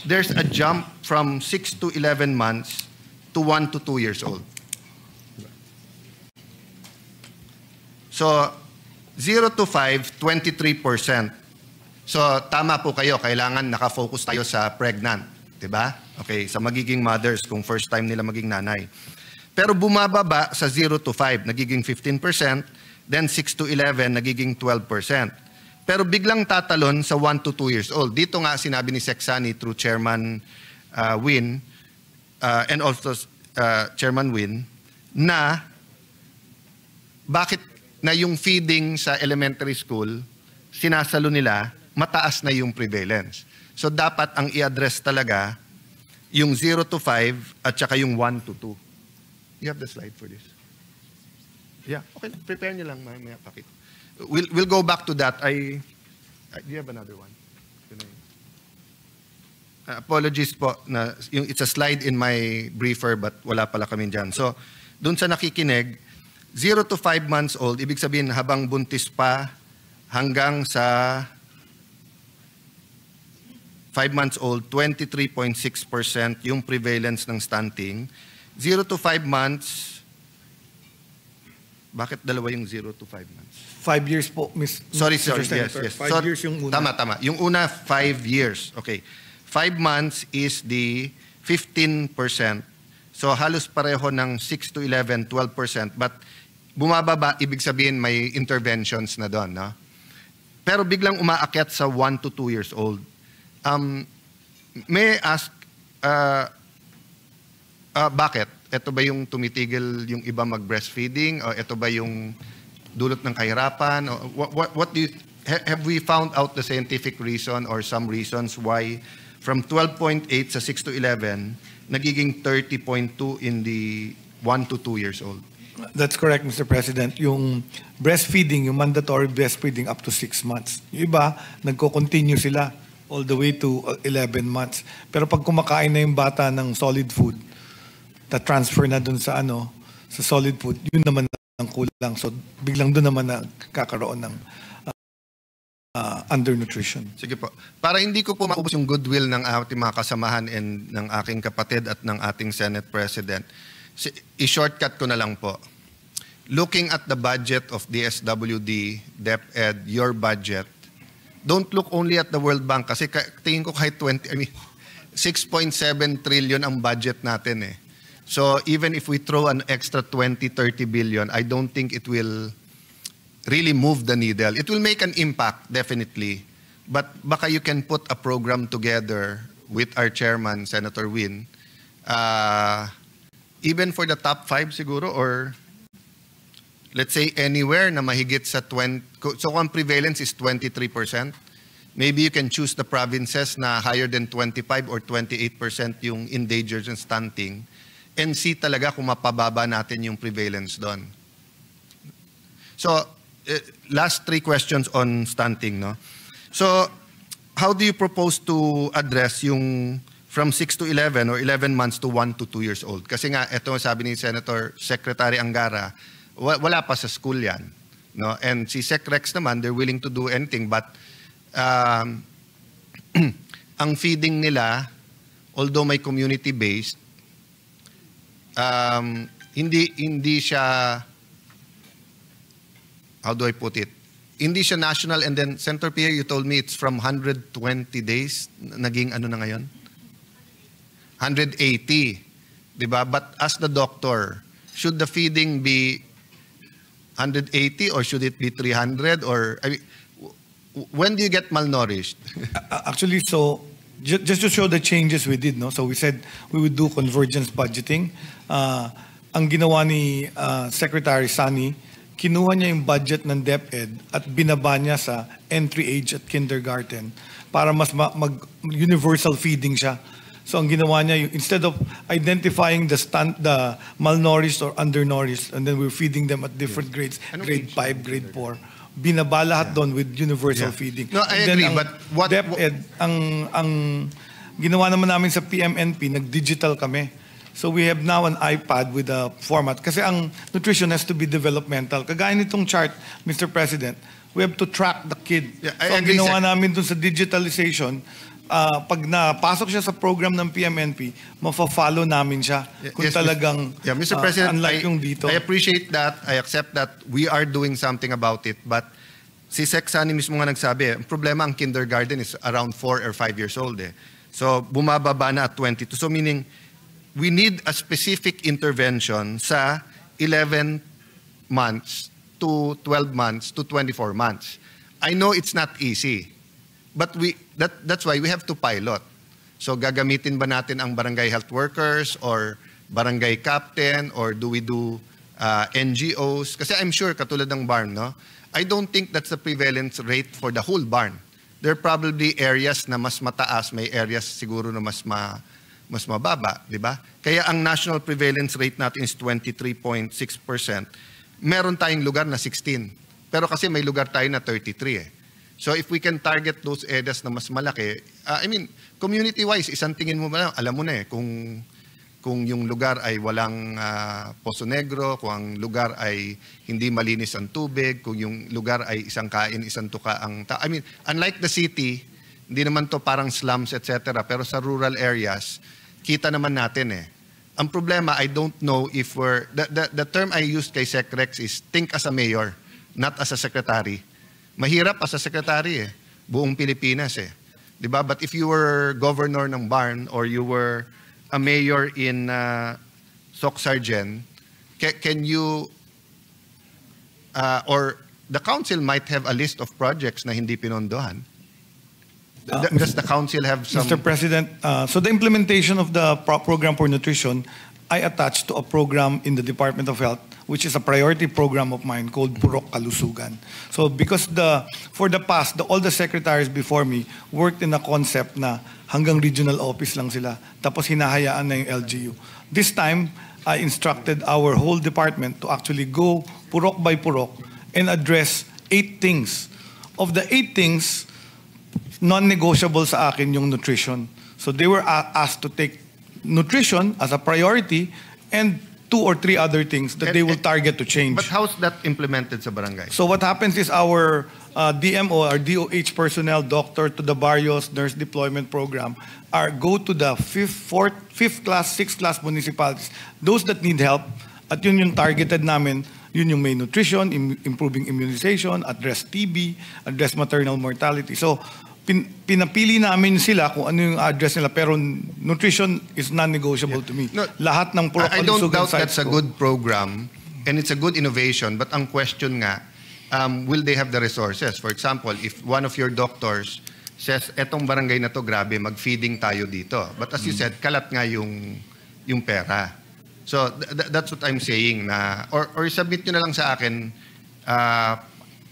there's a jump from 6 to 11 months to 1 to 2 years old. So 0 to 5, 23%. So tama po kayo, kailangan nakafocus tayo sa pregnant, 'di ba? Okay, sa magiging mothers kung first time nila maging nanay. Pero bumababa sa 0 to 5, nagiging 15%, then 6 to 11, nagiging 12%. Pero biglang tatalon sa 1 to 2 years old. Dito nga sinabi ni Sexani through Chairman Win and also Chairman Win na bakit na yung feeding sa elementary school, sinasalo nila, mataas na yung prevalence. So dapat ang i-address talaga yung 0 to 5 at saka yung 1 to 2. You have the slide for this? Yeah, okay. Prepare nyo lang. May pakit. We'll go back to that. Do you have another one? Apologies po. It's a slide in my briefer but wala pala kami dyan. So, dun sa nakikinig, 0 to 5 months old, ibig sabihin habang buntis pa hanggang sa 5 months old, 23.6% yung prevalence ng stunting. 0 to 5 months, bakit dalawa yung 0 to 5 months? 5 years po, Miss. Sorry, Mr. yes. Senator. 5 years yung una. Tama. Yung una, 5 years. Okay. 5 months is the 15%. So halos pareho ng 6 to 11, 12%. But bumababa, ibig sabihin may interventions na doon, no? Pero biglang umaakyat sa 1 to 2 years old. May I ask, bakit? Ito ba yung tumitigil yung iba mag-breastfeeding? O ito ba yung dulot ng kahirapan? O what do you, have we found out the scientific reason or some reasons why from 12.8 sa 6 to 11, nagiging 30.2 in the 1 to 2 years old? That's correct, Mr. President. Yung breastfeeding, yung mandatory breastfeeding up to 6 months. Yung iba, nagko-continue sila all the way to 11 months. Pero pag kumakain na yung bata ng solid food, transfer na dun sa sa solid food, yun naman ang kulang. So biglang dun naman na kakaroon ng undernutrition. Sige po. Para hindi ko po maubos yung goodwill ng ating mga kasamahan and ng aking kapatid at ng ating Senate President, i-shortcut ko na lang po. Looking at the budget of DSWD, DepEd, your budget, don't look only at the World Bank kasi tingin ko kahit 6.7 trillion ang budget natin eh. So even if we throw an extra 20, 30 billion, I don't think it will really move the needle. It will make an impact, definitely. But baka you can put a program together with our chairman, Senator Win, even for the top 5 siguro, or let's say anywhere na mahigit sa 20, so kung prevalence is 23%, maybe you can choose the provinces na higher than 25 or 28% yung endangered and stunting, and see talaga kung mapababa natin yung prevalence doon. So, last 3 questions on stunting, no? So, how do you propose to address yung from 6 to 11 or 11 months to 1 to 2 years old? Kasi nga, ito sabi ni Senator Secretary Angara, wala pa sa school yan, no? And si Sec Rex naman, they're willing to do anything, but ang feeding nila, although may community-based, hindi siya, how do I put it? Hindi siya national, and then Senator Pierre, you told me it's from 120 days, naging ano na ngayon? 180, di ba? But as the doctor, should the feeding be 180 or should it be 300? Or I mean, when do you get malnourished? Actually, so just to show the changes we did, no? So we said we would do convergence budgeting. Ang ginawa ni Secretary Sani, kinuha niya yung budget ng DepEd at binaba niya sa entry age at kindergarten para mas mag-universal feeding siya. So ang ginawa niya, instead of identifying the malnourished or undernourished, and then we're feeding them at different grades, grade 5, grade 4, binaba lahat doon with universal feeding. No, I And then agree, ang but what... DepEd, ang ginawa naman namin sa PMNP, nag-digital kami. So we have now an iPad with a format. Kasi ang nutrition has to be developmental. Kagaya nitong chart, Mr. President, we have to track the kid. Yeah, so I ang agree, ginawa Sec. namin dun sa digitalization, pag napasok siya sa program ng PMNP, mafa-follow namin siya kung Yes, talagang Mr. President, unlike yung dito. I appreciate that. I accept that we are doing something about it. But si Sec Sani mismo nga nagsabi, ang problema ang kindergarten is around 4 or 5 years old. So bumababa na at 22. So meaning, we need a specific intervention sa 11 months to 12 months to 24 months. I know it's not easy, but that's why we have to pilot. So gagamitin ba natin ang barangay health workers or barangay captain, or do we do NGOs? Kasi I'm sure, katulad ng barn, no? I don't think that's the prevalence rate for the whole barn. There are probably areas na mas mataas, may areas siguro na mas mababa, di ba? Kaya ang national prevalence rate natin is 23.6%. Meron tayong lugar na 16. Pero kasi may lugar tayo na 33 . So if we can target those areas na mas malaki, I mean, community-wise, isang tingin mo ba, alam mo na kung yung lugar ay walang Poso Negro, kung ang lugar ay hindi malinis ang tubig, kung yung lugar ay isang kain, isang tuka ang I mean, unlike the city, hindi naman to parang slums, etc. Pero sa rural areas, kita naman natin . Ang problema, I don't know if the term I used kay Sec Rex is think as a mayor, not as a secretary. Mahirap as a secretary buong Pilipinas . Diba? But if you were governor ng Barn or you were a mayor in Soc-Sargen, can you, or the council might have a list of projects na hindi pinondohan. Does the council have some... Mr. President, so the implementation of the program for nutrition, I attached to a program in the Department of Health, which is a priority program of mine called Purok Kalusugan. So because for the past, all the secretaries before me worked in a concept na hanggang regional office lang sila, tapos hinahayaan na yung LGU. This time, I instructed our whole department to actually go purok by purok and address 8 things. Of the 8 things, non-negotiable sa akin yung nutrition. So they were asked to take nutrition as a priority and 2 or 3 other things that they will target to change. But how's that implemented sa barangay? So what happens is our DMO, our DOH personnel, doctor to the barrios, nurse deployment program, go to the 5th class, 6th class municipalities. Those that need help, at yun yung targeted namin, yun yung may nutrition, improving immunization, address TB, address maternal mortality. So pinapili namin sila kung ano yung address nila, pero nutrition is non-negotiable to me. No, lahat ng Purok I don't Kalusugan doubt sites that's a ko. good program and it's a good innovation, but ang question nga, will they have the resources? For example, if one of your doctors says, etong barangay na to, grabe, mag-feeding tayo dito. But as you said, kalat nga yung pera. So that's what I'm saying na, or submit nyo na lang sa akin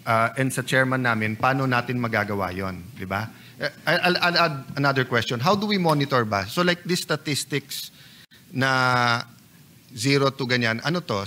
and sa chairman namin, paano natin magagawa yon, di ba? I'll add another question. How do we monitor ba? So like these statistics na 0 to ganyan, ano to?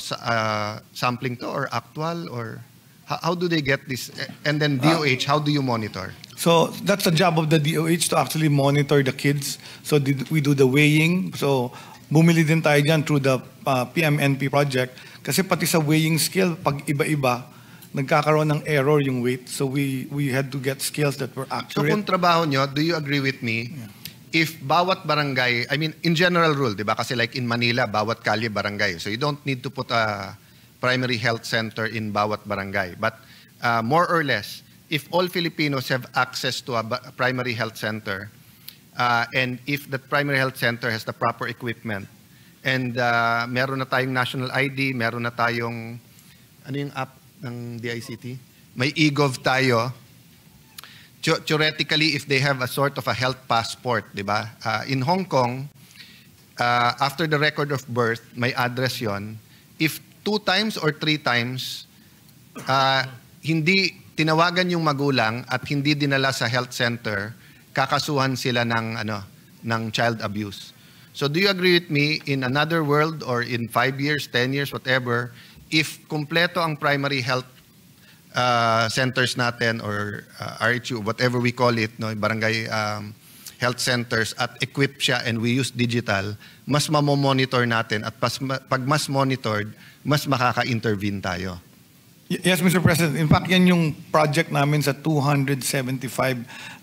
Sampling to or actual? Or how do they get this? And then DOH, how do you monitor? So that's the job of the DOH to actually monitor the kids. So we do the weighing. So bumili din tayo dyan through the PMNP project. Kasi pati sa weighing scale, pag iba-iba, nagkakaroon ng error yung weight. So we had to get scales that were So accurate. kung trabaho nyo, do you agree with me? Yeah. If bawat barangay, I mean, in general rule, di ba? Kasi like in Manila, bawat kalye barangay. So you don't need to put a primary health center in bawat barangay. But more or less, if all Filipinos have access to a primary health center, and if the primary health center has the proper equipment, and meron na tayong national ID, meron na tayong, ano yung app ng DICT? May eGov tayo. theoretically, if they have a sort of a health passport, di ba? In Hong Kong, after the record of birth, may address yon. If 2 times or 3 times, hindi tinawagan yung magulang at hindi dinala sa health center, kakasuhan sila ng child abuse. So do you agree with me, in another world or in 5 years, 10 years, whatever, if kumpleto ang primary health centers natin or RHU, whatever we call it, no, barangay health centers, at equip siya and we use digital, mas mamomonitor natin at pag mas monitored, mas makaka-intervene tayo. Yes, Mr. President. In fact, yan yung project namin sa 275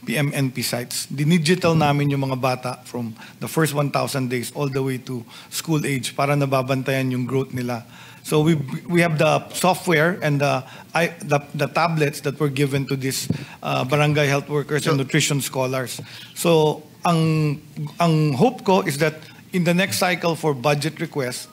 PMNP sites. Dinigital namin yung mga bata from the first 1,000 days all the way to school age para nababantayan yung growth nila. So we have the software and the tablets that were given to these barangay health workers and nutrition scholars. So ang hope ko is that in the next cycle for budget request,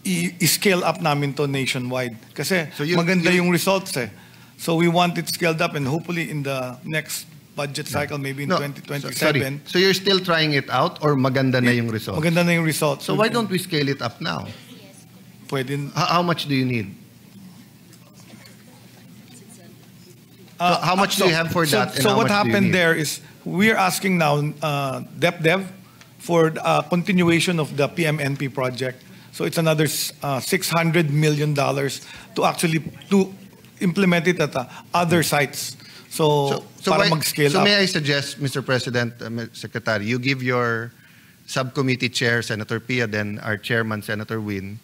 i-scale up namin to nationwide. Kasi maganda yung results eh. So we want it scaled up and hopefully in the next budget cycle, maybe in 2027. So you're still trying it out or maganda na yung results? Maganda na yung results. So why don't we scale it up now? Pwede. How much do you need? How much do you have for that? So what happened there is we're asking now DepDev for continuation of the PMNP project. So it's another $600 million to actually to implement it at other sites. So para mag-scale up. So may I suggest, Mr. President, Secretary, you give your subcommittee chair, Senator Pia, then our chairman, Senator Win,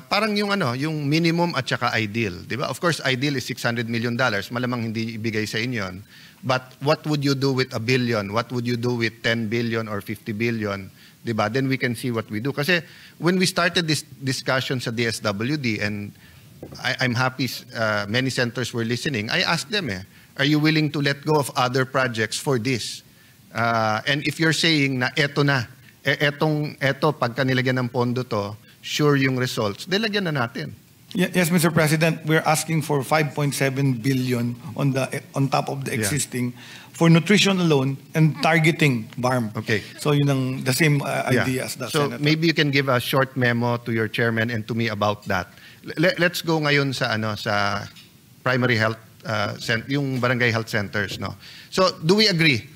parang yung minimum at saka ideal, di ba? Of course, ideal is $600 million. Malamang hindi ibigay sa inyo yun. But what would you do with $1 billion? What would you do with 10 billion or 50 billion? Di ba? Then we can see what we do. Kasi when we started this discussion sa DSWD, and I'm happy many senators were listening, I asked them, are you willing to let go of other projects for this? And if you're saying na eto na, eto pagka nilagyan ng pondo to, sure yung results, dilagyan na natin. Yes, Mr. President, we're asking for 5.7 billion on top of the existing for nutrition alone and targeting BARM. Okay. So yun ang the same idea as the So Senator. maybe you can give a short memo to your chairman and to me about that. Let's go ngayon sa primary health yung barangay health centers, no. So do we agree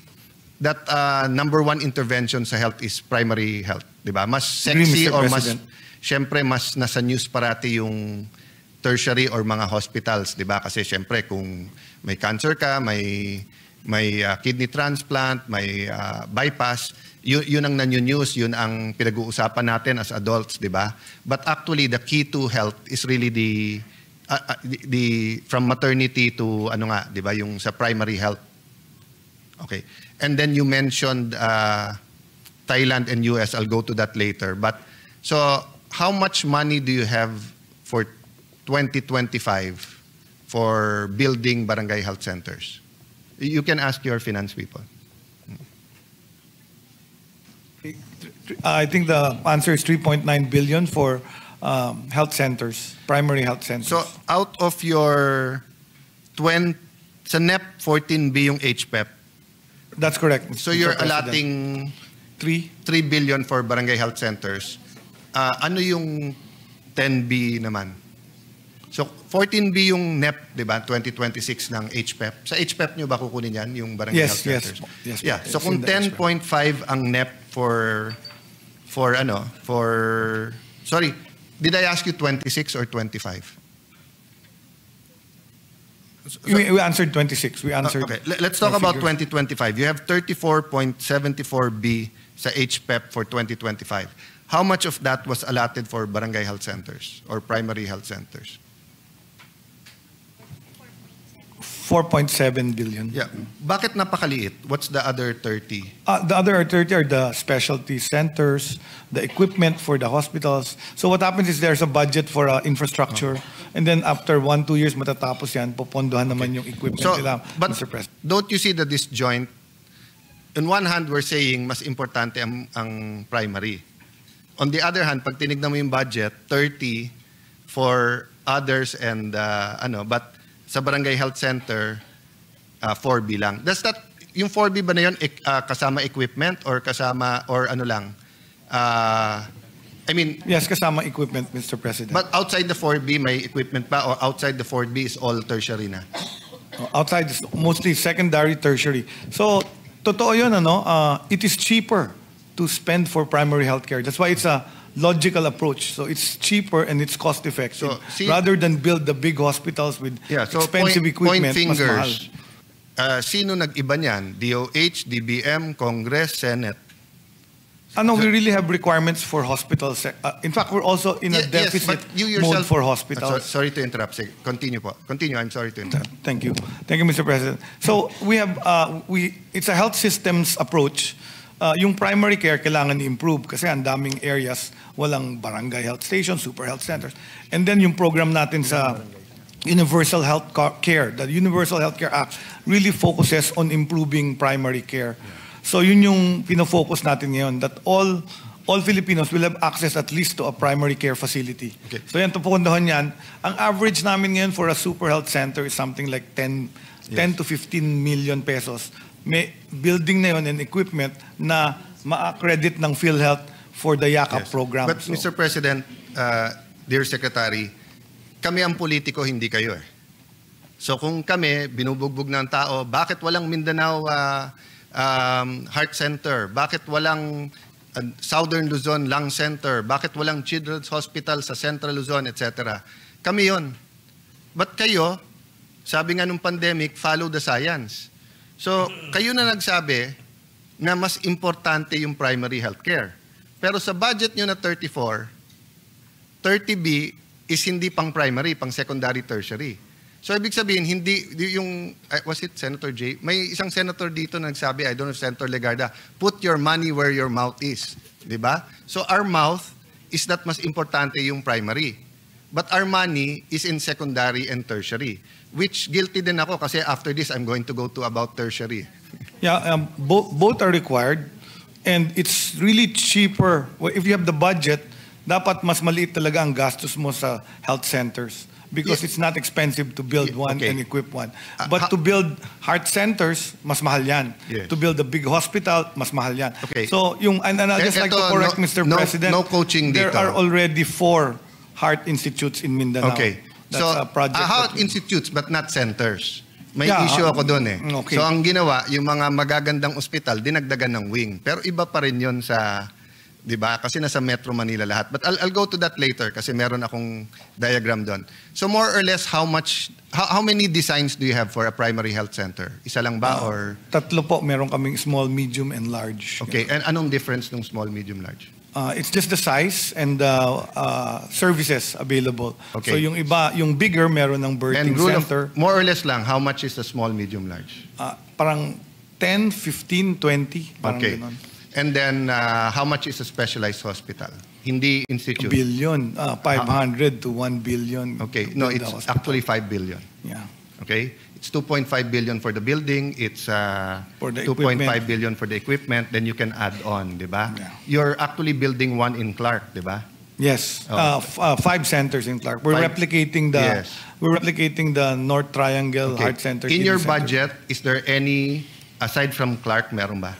that number 1 intervention sa health is primary health, di ba? Mas sexy or mas syempre mas nasa news parati yung tertiary or mga hospitals, di ba? Kasi syempre kung may cancer ka, may kidney transplant, may bypass, yun ang nanyo-news, yun ang pinag-uusapan natin as adults, di ba? But actually the key to health is really the from maternity to di ba, yung sa primary health. Okay. And then you mentioned Thailand and US. I'll go to that later. But so how much money do you have for 2025 for building barangay health centers? You can ask your finance people. I think the answer is 3.9 billion for health centers, primary health centers. So out of your sa NEP 14B yung HPEP. That's correct. So you're allotting 3 billion for barangay health centers. Ano yung 10B naman? So 14B yung NEP, di ba? 2026 ng HPEP. Sa HPEP nyo ba kukunin yan, yung barangay health centers? Yes. Yeah. So kung 10.5 ang NEP sorry, did I ask you 26 or 25? We answered 26. We answered. Okay. Let's talk about 2025. You have 34.74B sa HPEP for 2025. How much of that was allotted for barangay health centers or primary health centers? 4.7 billion. Yeah. Bakit napakaliit? What's the other 30? The other 30 are the specialty centers, the equipment for the hospitals. So what happens is there's a budget for infrastructure, and then after 1-2 years matatapos yan, popondohan naman yung equipment nila, but Mr. President. Don't you see the disjoint? On one hand, we're saying mas importante ang primary. On the other hand, pag tinignan mo yung budget, 30 for others and but sa barangay health center, 4B lang. Does that, yung 4B ba na yun, kasama equipment or kasama, or ano lang? I mean, Yes, kasama equipment, Mr. President. but outside the 4B, may equipment pa, or outside the 4B is all tertiary na? Outside is mostly secondary, tertiary. So, totoo yun, it is cheaper to spend for primary healthcare. That's why it's a logical approach. So it's cheaper and it's cost effective. So, see- rather than build the big hospitals with Yeah, so expensive equipment, point mas mahal. fingers. Sino nag-iba niyan? DOH, DBM, Congress, Senate? We really have requirements for hospitals. In fact, we're also in a deficit but you mode yourself, for hospitals. sorry to interrupt. Sige, continue po. Continue, I'm sorry to interrupt. Thank you. Thank you, Mr. President. So we have, it's a health systems approach. Yung primary care kailangan i-improve kasi ang daming areas, walang barangay health stations, super health centers. And then yung program natin sa Universal Health Care, the Universal Health Care Act really focuses on improving primary care. So yun yung pinofocus natin ngayon, that all Filipinos will have access at least to a primary care facility. Okay. So yan, tupukundahan yan. Ang average namin ngayon for a super health center is something like 10 to 15 million pesos. May building na yun and equipment na ma-accredit ng PhilHealth for the YAKAP Yes. program. But So, Mr. President, dear Secretary, kami ang politiko, hindi kayo eh. So kung kami, binubugbog ng tao, bakit walang Mindanao Heart Center? Bakit walang Southern Luzon Lung Center? Bakit walang Children's Hospital sa Central Luzon, etc.? Kami yon. But kayo, sabi nga nung pandemic, follow the science. So kayo na nagsabi na mas importante yung primary healthcare. Pero sa budget nyo na 34, 30B is hindi pang primary, pang secondary, tertiary. So ibig sabihin, hindi yung, was it Senator Jay? May isang senator dito na nagsabi, I don't know if Senator Legarda, put your money where your mouth is. Diba? So our mouth is that mas importante yung primary. But our money is in secondary and tertiary. Which guilty din ako kasi after this, I'm going to go to about tertiary. yeah, both are required and it's really cheaper. If you have the budget, dapat mas maliit talaga ang gastos mo sa health centers because it's not expensive to build one Okay. and equip one. But to build heart centers, mas mahal yan. Yes. To build a big hospital, mas mahal yan. Okay. So, and I'd just like to Eto, correct no- Mr. no- President. no coaching There dito. are already 4 heart institutes in Mindanao. Okay. That's So, a project. health that we- institutes but not centers. May Yeah, issue ako doon eh. okay. So, ang ginawa, yung mga magagandang ospital, dinagdagan ng wing. Pero iba pa rin yun sa, di ba? Kasi nasa Metro Manila lahat. But I'll go to that later kasi meron akong diagram doon. So, more or less, how many designs do you have for a primary health center? Isa lang ba or? 3 po, meron kaming small, medium, and large. Okay. And anong difference ng small, medium, large? It's just the size and the services available. Okay. So yung iba, yung bigger, meron ng birthing And rule center. of, more or less lang, how much is the small, medium, large? Parang 10, 15, 20. Parang Okay. ganon. And then, how much is a specialized hospital? Hindi A institute. billion, 500 to 1 billion. Okay, to no, build a it's hospital. actually 5 billion. Yeah. Okay? It's 2.5 billion for the building, it's For the 2.5 equipment. billion for the equipment, then you can add on, di ba? Yeah. You're actually building one in Clark, di ba? Yes, Oh. 5 centers in Clark. We're 5. replicating the Yes. North Triangle Okay. Heart Center. In Kidney your Center. budget, is there any, aside from Clark, meron ba?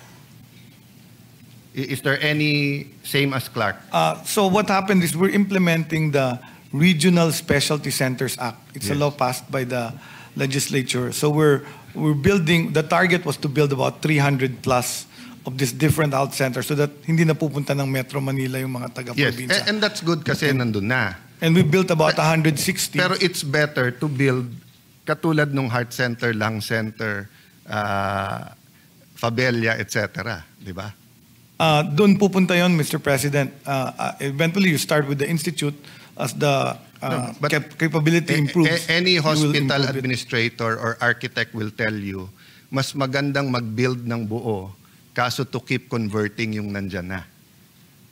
Is there any same as Clark? So what happened is we're implementing the Regional Specialty Centers Act. It's a Yes. law passed by the legislature. So we're building, the target was to build about 300 plus of these different health centers so that hindi na pupunta ng Metro Manila yung mga Yes, taga-probinsya. and that's good kasi nandun na. And we built about 160. Pero it's better to build katulad nung heart center, lung center, Fabella, etc. Di ba? Doon pupunta yon, Mr. President. Eventually, you start with the institute as the No, but capability improves. Any you will hospital improve it. administrator or architect will tell you, mas magandang mag-build ng buo kaso to keep converting yung nandyan na.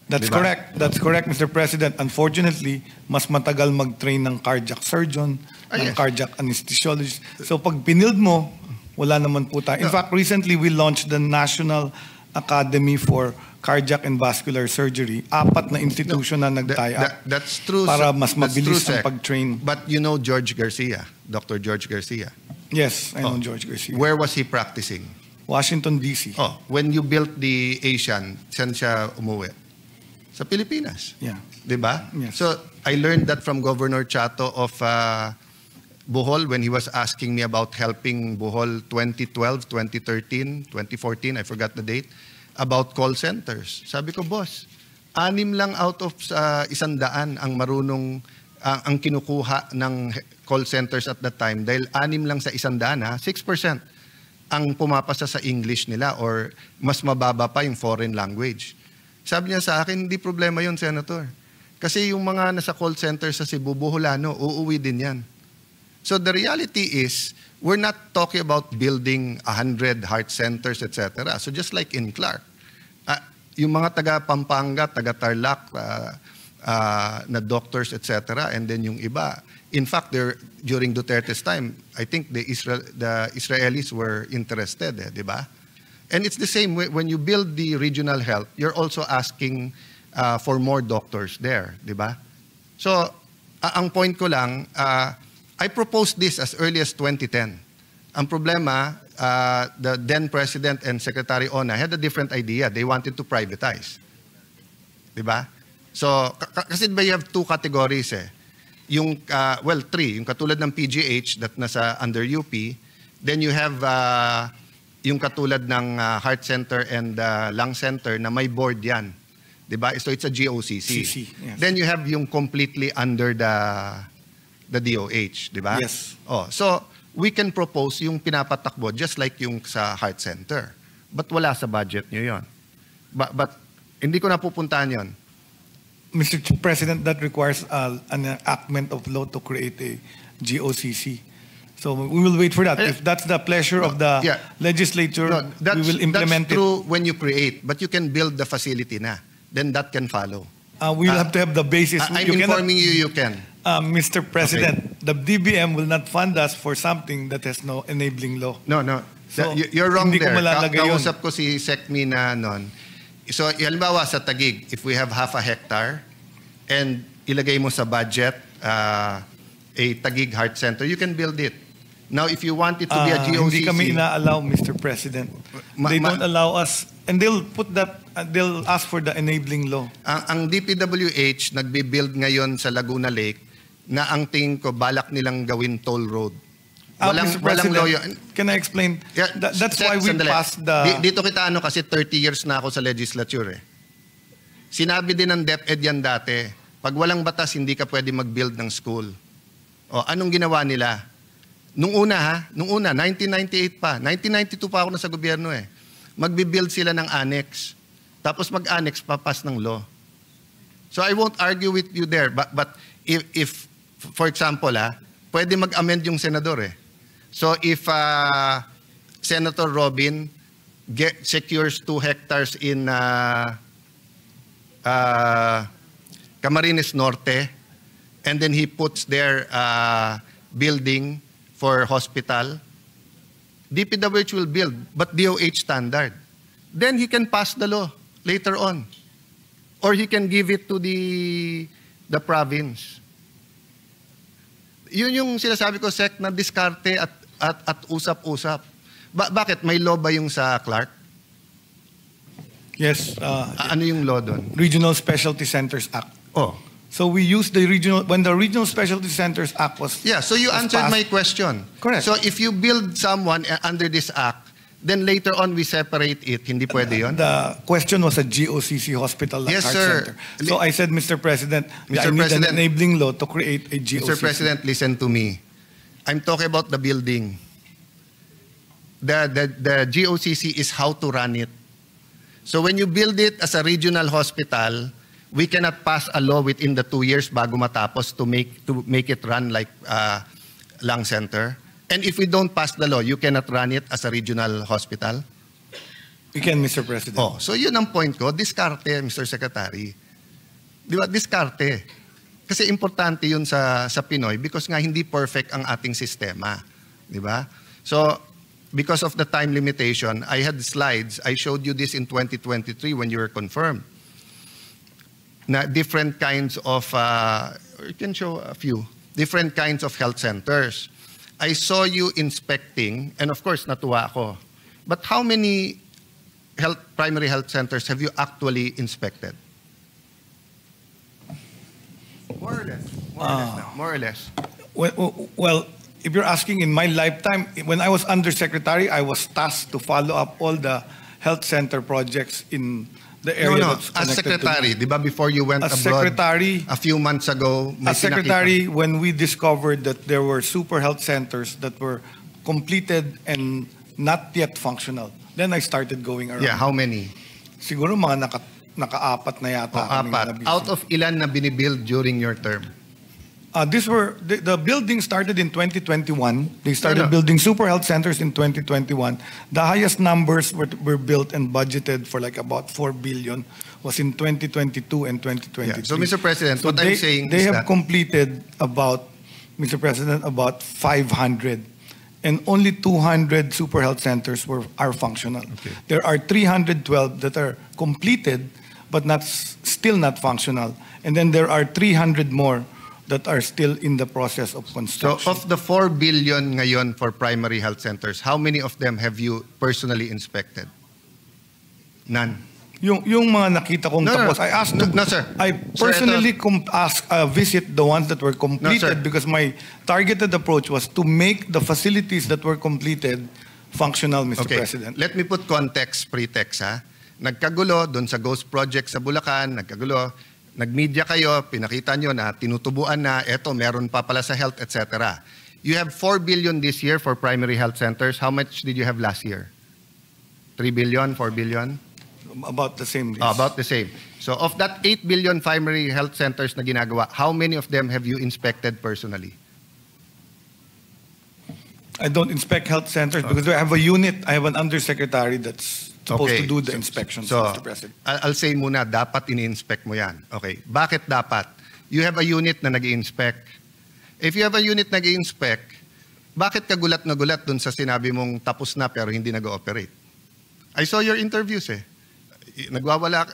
That's Diba? correct. That's correct, Mr. President. Unfortunately, mas matagal mag-train ng cardiac surgeon, ng Yes. cardiac anesthesiologist. So pag binild mo, wala naman po tayo. In fact, recently we launched the National Academy for Cardiac and Vascular Surgery. 4 na institution na nag-tie up. That's true. Para mas that's mabilis true, ang Sec. pag-train. But you know George Garcia, Dr. George Garcia. Yes, I know Oh. George Garcia. Where was he practicing? Washington, D.C. Oh, when you built the Asian, saan siya umuwi? Sa Pilipinas. Yeah. Diba? Yes. So, I learned that from Governor Chato of Bohol when he was asking me about helping Bohol 2012, 2013, 2014, I forgot the date, about call centers. Sabi ko, boss, 6 lang out of 100 ang marunong, ang kinukuha ng call centers at that time. Dahil 6 lang sa 100, 6% ang pumapasa sa English nila or mas mababa pa yung foreign language. Sabi niya sa akin, hindi problema yun, Senator. Kasi yung mga nasa call center sa Cebu, Boholano, uuwi din yan. So the reality is, we're not talking about building 100 heart centers, etc. So just like in Clark, yung mga taga Pampanga, taga Tarlac, na doctors, etc. And then yung iba, in fact, during Duterte's time, I think the Israelis were interested, di ba? And it's the same when you build the regional health, you're also asking for more doctors there, di ba? So, ang point ko lang, I proposed this as early as 2010. Ang problema, the then President and Secretary Ona had a different idea. They wanted to privatize. Di ba? So, kasi ba you have 2 categories eh. Yung, 3, yung katulad ng PGH that nasa under UP, then you have yung katulad ng heart center and lung center na may board yan. Diba? So it's a GOCC. Yes. Then you have yung completely under the DOH. Diba? Yes. Oh, so we can propose yung pinapatakbo just like yung sa heart center. But wala sa budget nyo yun. But hindi ko napupuntahan yun. Mr. President, that requires an enactment of law to create a GOCC. So we will wait for that. If that's the pleasure of the legislature, we will implement that's true when you create, but you can build the facility na. Then that can follow. We will have to have the basis. I'm informing you can. Mr. President, the DBM will not fund us for something that has no enabling law. No. So, you're wrong hindi ko there. malalagay yun. Kausap ko si SECMI na nun. So, halimbawa sa Taguig, if we have half a hectare and ilagay mo sa budget a Taguig Heart Center, you can build it. Now, if you want it to be a GOCC... Hindi kami ina-allow, Mr. President. They don't allow us, and they'll put that, they'll ask for the enabling law. Ang DPWH nagbi-build ngayon sa Laguna Lake na ang tingin ko balak nilang gawin toll road. Mr. President, loyo. can I explain? Yeah, That's why we sandali. passed the... Dito kita kasi 30 years na ako sa legislature eh. Sinabi din ng DepEd yan dati, pag walang batas, hindi ka pwede mag-build ng school. O, anong ginawa nila? Nung una, 1998 pa. 1992 pa ako na sa gobyerno eh. Magbi-build sila ng annex. Tapos mag-annex, papas ng law. So I won't argue with you there. But if for example, pwede mag-amend yung senador eh. So if Senator Robin secures 2 hectares in Camarines Norte, and then he puts their building for hospital, DPWH will build, but DOH standard. Then he can pass the law later on. Or he can give it to the province. Yun yung sinasabi ko, Sec, na diskarte at usap-usap. Bakit? May law ba yung sa Clark? Yes. Ano yung law doon? Regional Specialty Centers Act. Oh. So we used when the Regional Specialty Centers Act was Yeah, so you answered passed. my question. Correct. So if you build someone under this act, then later on we separate it, hindi pwede yun? The question was a GOCC hospital like Yes, heart sir. center. So I said, Mr. President, Mr. I need President, an enabling law to create a GOCC. Mr. President, listen to me. I'm talking about the building. The GOCC is how to run it. So when you build it as a regional hospital, we cannot pass a law within the 2 years bago matapos to make it run like lung center. And if we don't pass the law, you cannot run it as a regional hospital. We can, Mr. President. Oh, so yun ang point ko. Diskarte, Mr. Secretary. Di ba? Diskarte. Kasi importante yun sa Pinoy because nga hindi perfect ang ating sistema. Di ba? So, because of the time limitation, I had slides. I showed you this in 2023 when you were confirmed. Na different kinds of, you can show a few, different kinds of health centers. I saw you inspecting, and of course, natuwa ako. But how many primary health centers have you actually inspected? More or less. More or less. Well, if you're asking in my lifetime, when I was undersecretary, I was tasked to follow up all the health center projects in the area that's As connected to secretary, di ba before you went As abroad secretary- a few months ago, may As secretary, when we discovered that there were super health centers that were completed and not yet functional, then I started going around. Yeah, how many? Siguro mga naka-apat na yata. kaming Apat. nabisi. Out of ilan na binibuild during your term? The building started in 2021. They started No. building super health centers in 2021. The highest numbers were built and budgeted for like about 4 billion was in 2022 and 2023. Yeah. So, Mr. President, So what I'm saying they is have that completed about, Mr. President, about 500. And only 200 super health centers are functional. Okay. There are 312 that are completed but still not functional. And then there are 300 more that are still in the process of So construction. of the 4 billion ngayon for primary health centers, how many of them have you personally inspected? None. Yung mga nakita kong No, no, tapos, no. I asked No, sir. I Sir, personally visit the ones that were sir. completed because my targeted approach was to make the facilities that were completed functional, Mr. Okay. President. Let me put context, pretext ha. Nagkagulo doon sa Ghost Project sa Bulacan, nagkagulo, nagmedia kayo, pinakita nyo na tinutubuan na, eto meron pa pala sa health, etc. You have 4 billion this year for primary health centers. How much did you have last year? 3 billion, 4 billion? About the same. About the same. So of that 8 billion primary health centers na ginagawa, how many of them have you inspected personally? I don't inspect health centers because I have a unit, I have an undersecretary that's supposed to do the inspections, So, Mr. President. I'll say muna, dapat ini-inspect mo yan. Okay. Bakit dapat? You have a unit na nag-i-inspect. If you have a unit na nag-i-inspect, bakit ka gulat na gulat dun sa sinabi mong tapos na pero hindi nag-ooperate? I saw your interviews eh. Nagwawala,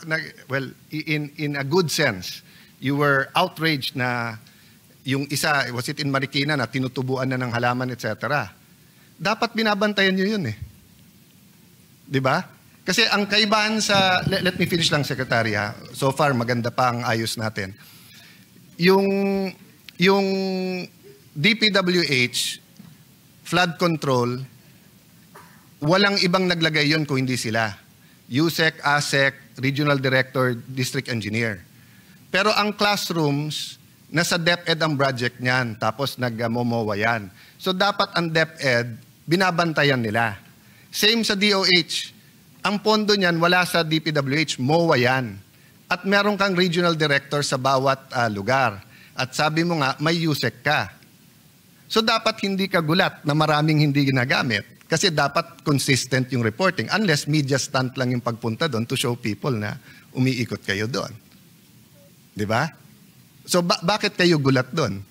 well, in a good sense, you were outraged na yung isa, was it in Marikina na tinutubuan na ng halaman, etc. Dapat binabantayan nyo yun eh. Di ba? Kasi ang kaibahan sa, let me finish lang, Secretary ha. So far, maganda pa ang ayos natin. Yung DPWH, flood control, walang ibang naglagay yun kung hindi sila. USEC, ASEC, Regional Director, District Engineer. Pero ang classrooms, nasa DepEd ang project niyan, tapos nag-momowa yan. So dapat ang DepEd, binabantayan nila. Same sa DOH. Ang pondo niyan, wala sa DPWH, MOA yan. At meron kang Regional Director sa bawat lugar. At sabi mo nga, may USEC ka. So dapat hindi ka gulat na maraming hindi ginagamit. Kasi dapat consistent yung reporting unless media stunt lang yung pagpunta doon to show people na umiikot kayo doon. Di ba? So bakit kayo gulat doon?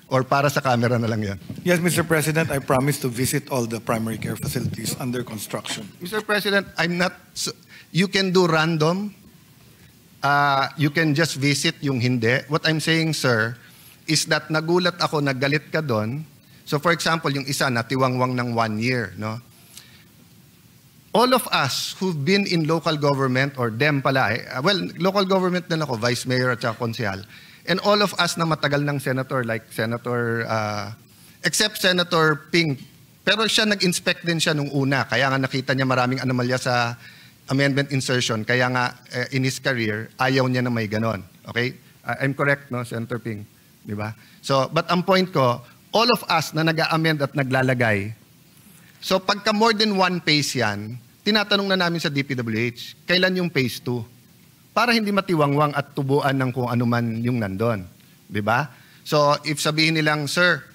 Or para sa camera na lang yan? Yes, Mr. President, I promise to visit all the primary care facilities under construction. Mr. President, you can do random. You can just visit yung hindi. What I'm saying, sir, is that nagulat ako, naggalit ka doon. So for example, yung isa natiwangwang ng 1 year, no? All of us who've been in local government or them pala, local government din ako, vice mayor at saka konsehal. And all of us na matagal ng senator, like Senator, except Senator Ping, pero siya nag-inspect din siya nung una, kaya nga nakita niya maraming anomalya sa amendment insertion, kaya nga in his career, ayaw niya na may ganon. Okay? I'm correct, no, Senator Ping? Di ba? So, but ang point ko, all of us na nag-amend at naglalagay, so pagka more than one phase yan, tinatanong na namin sa DPWH, kailan yung phase 2? Para hindi matiwangwang at tubuan ng kung ano man yung nandun. Di ba? So, if sabihin nilang, sir,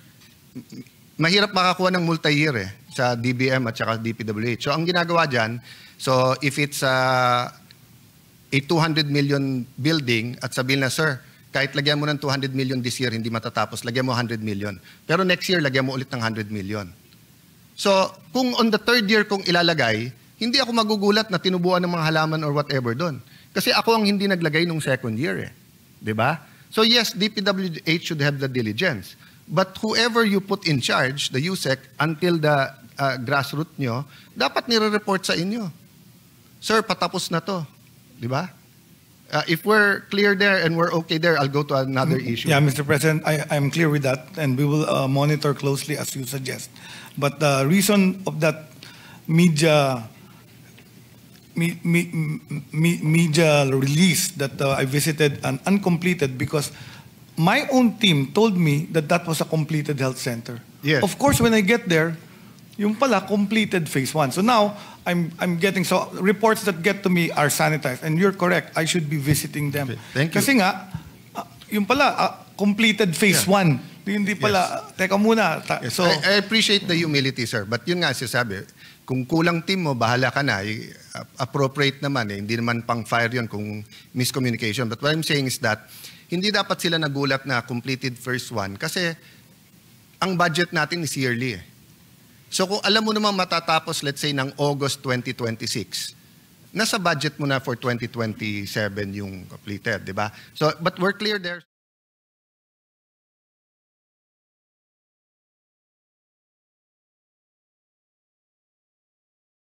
mahirap makakuha ng multi-year sa DBM at saka DPWH. So, ang ginagawa dyan, so if it's a 200 million building at sabihin na, sir, kahit lagyan mo ng 200 million this year, hindi matatapos, lagyan mo 100 million. Pero next year, lagyan mo ulit ng 100 million. So, kung on the third year kong ilalagay, hindi ako magugulat na tinubuan ng mga halaman or whatever doon. Kasi ako ang hindi naglagay nung second year eh. Di ba? So yes, DPWH should have the diligence. But whoever you put in charge, the USEC, until the grassroots nyo, dapat nire-report sa inyo. Sir, patapos na to. Di ba? If we're clear there and we're okay there, I'll go to another issue. Yeah, Mr. President, I'm clear with that, and we will monitor closely as you suggest. But the reason of that media release that I visited and uncompleted, because my own team told me that that was a completed health center. Yes. Of course, when I get there, yung pala completed phase 1. So now I'm getting reports that get to me are sanitized, and you're correct. I should be visiting them. Okay, thank you. Kasi nga yung pala completed phase 1. Hindi pala teka muna. Yes, So I appreciate the humility, sir. But yun nga sinasabi, kung kulang team mo, bahala ka na. Appropriate naman eh. Hindi naman pang fire yun kung miscommunication. But what I'm saying is that hindi dapat sila nagulat na completed first 1 kasi ang budget natin is yearly eh. So kung alam mo naman matatapos, let's say, ng August 2026, nasa budget mo na for 2027 yung completed, di ba? So, but we're clear there.